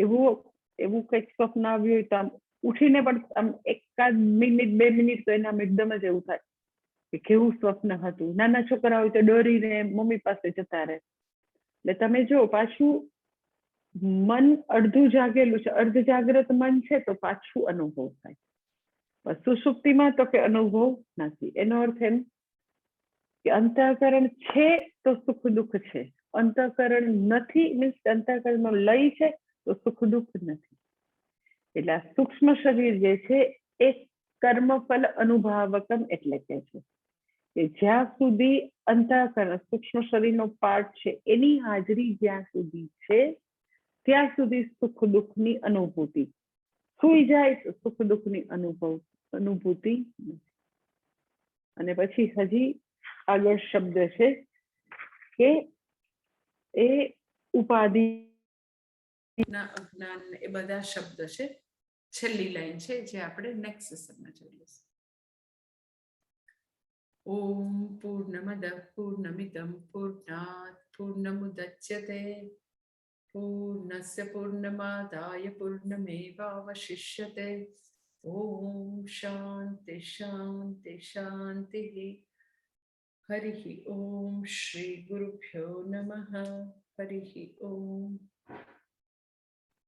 એવું કંઈક સ્વપ્ન આવ્યું હોય તો આમ ઉઠીને પણ આમ 1 મિનિટ 2 મિનિટ તો એના એકદમ જ એવું થાય કે કેવું સ્વપ્ન હતું. નાના છોકરા હોય તો ડરીને મમ્મી પાસે જતા રહે. એટલે તમે જો પાછું મન અડધું જાગેલું છે, અર્ધ જાગ્રત મન છે તો પાછું અનુભવ થાય. સુષુપ્તિમાં તો કે અનુભવ નથી. એનો અર્થ એમ કે અંતઃકરણ છે તો સુખ દુઃખ છે, અંતઃકરણ નથી મીન્સ અંતઃકરણનો લય છે તો સુખ દુઃખ નથી. એટલે આ સૂક્ષ્મ શરીર જે છે એ કર્મફલ અનુભાવકમ એટલે કે છે કે જ્યાં સુધી અંતઃકરણ સૂક્ષ્મ શરીરનો પાર્ટ છે એની હાજરી જ્યાં સુધી છે ત્યાં સુધી સુખ દુઃખની અનુભૂતિ. સુઈ જાય તો સુખ દુઃખની અનુભૂતિ નથી. અને પછી હજી આગળ શબ્દ છે કે એ ઉપાધિ અજ્ઞાન એ બધા શબ્દ છે. છેલ્લી લાઈન છે જે આપણે નેક્સ્ટ સેશનમાં જોઈ લઈશું. ઓમ પૂર્ણમદ પૂર્ણમિદમ પૂર્ણાત પૂર્ણમુદચ્યતે पूर्णस्य पूर्णमादाय पूर्णमेवावशिष्यते। ॐ शान्ति शान्ति शान्तिः। हरिः ॐ श्री गुरुभ्यो नमः। हरिः ॐ।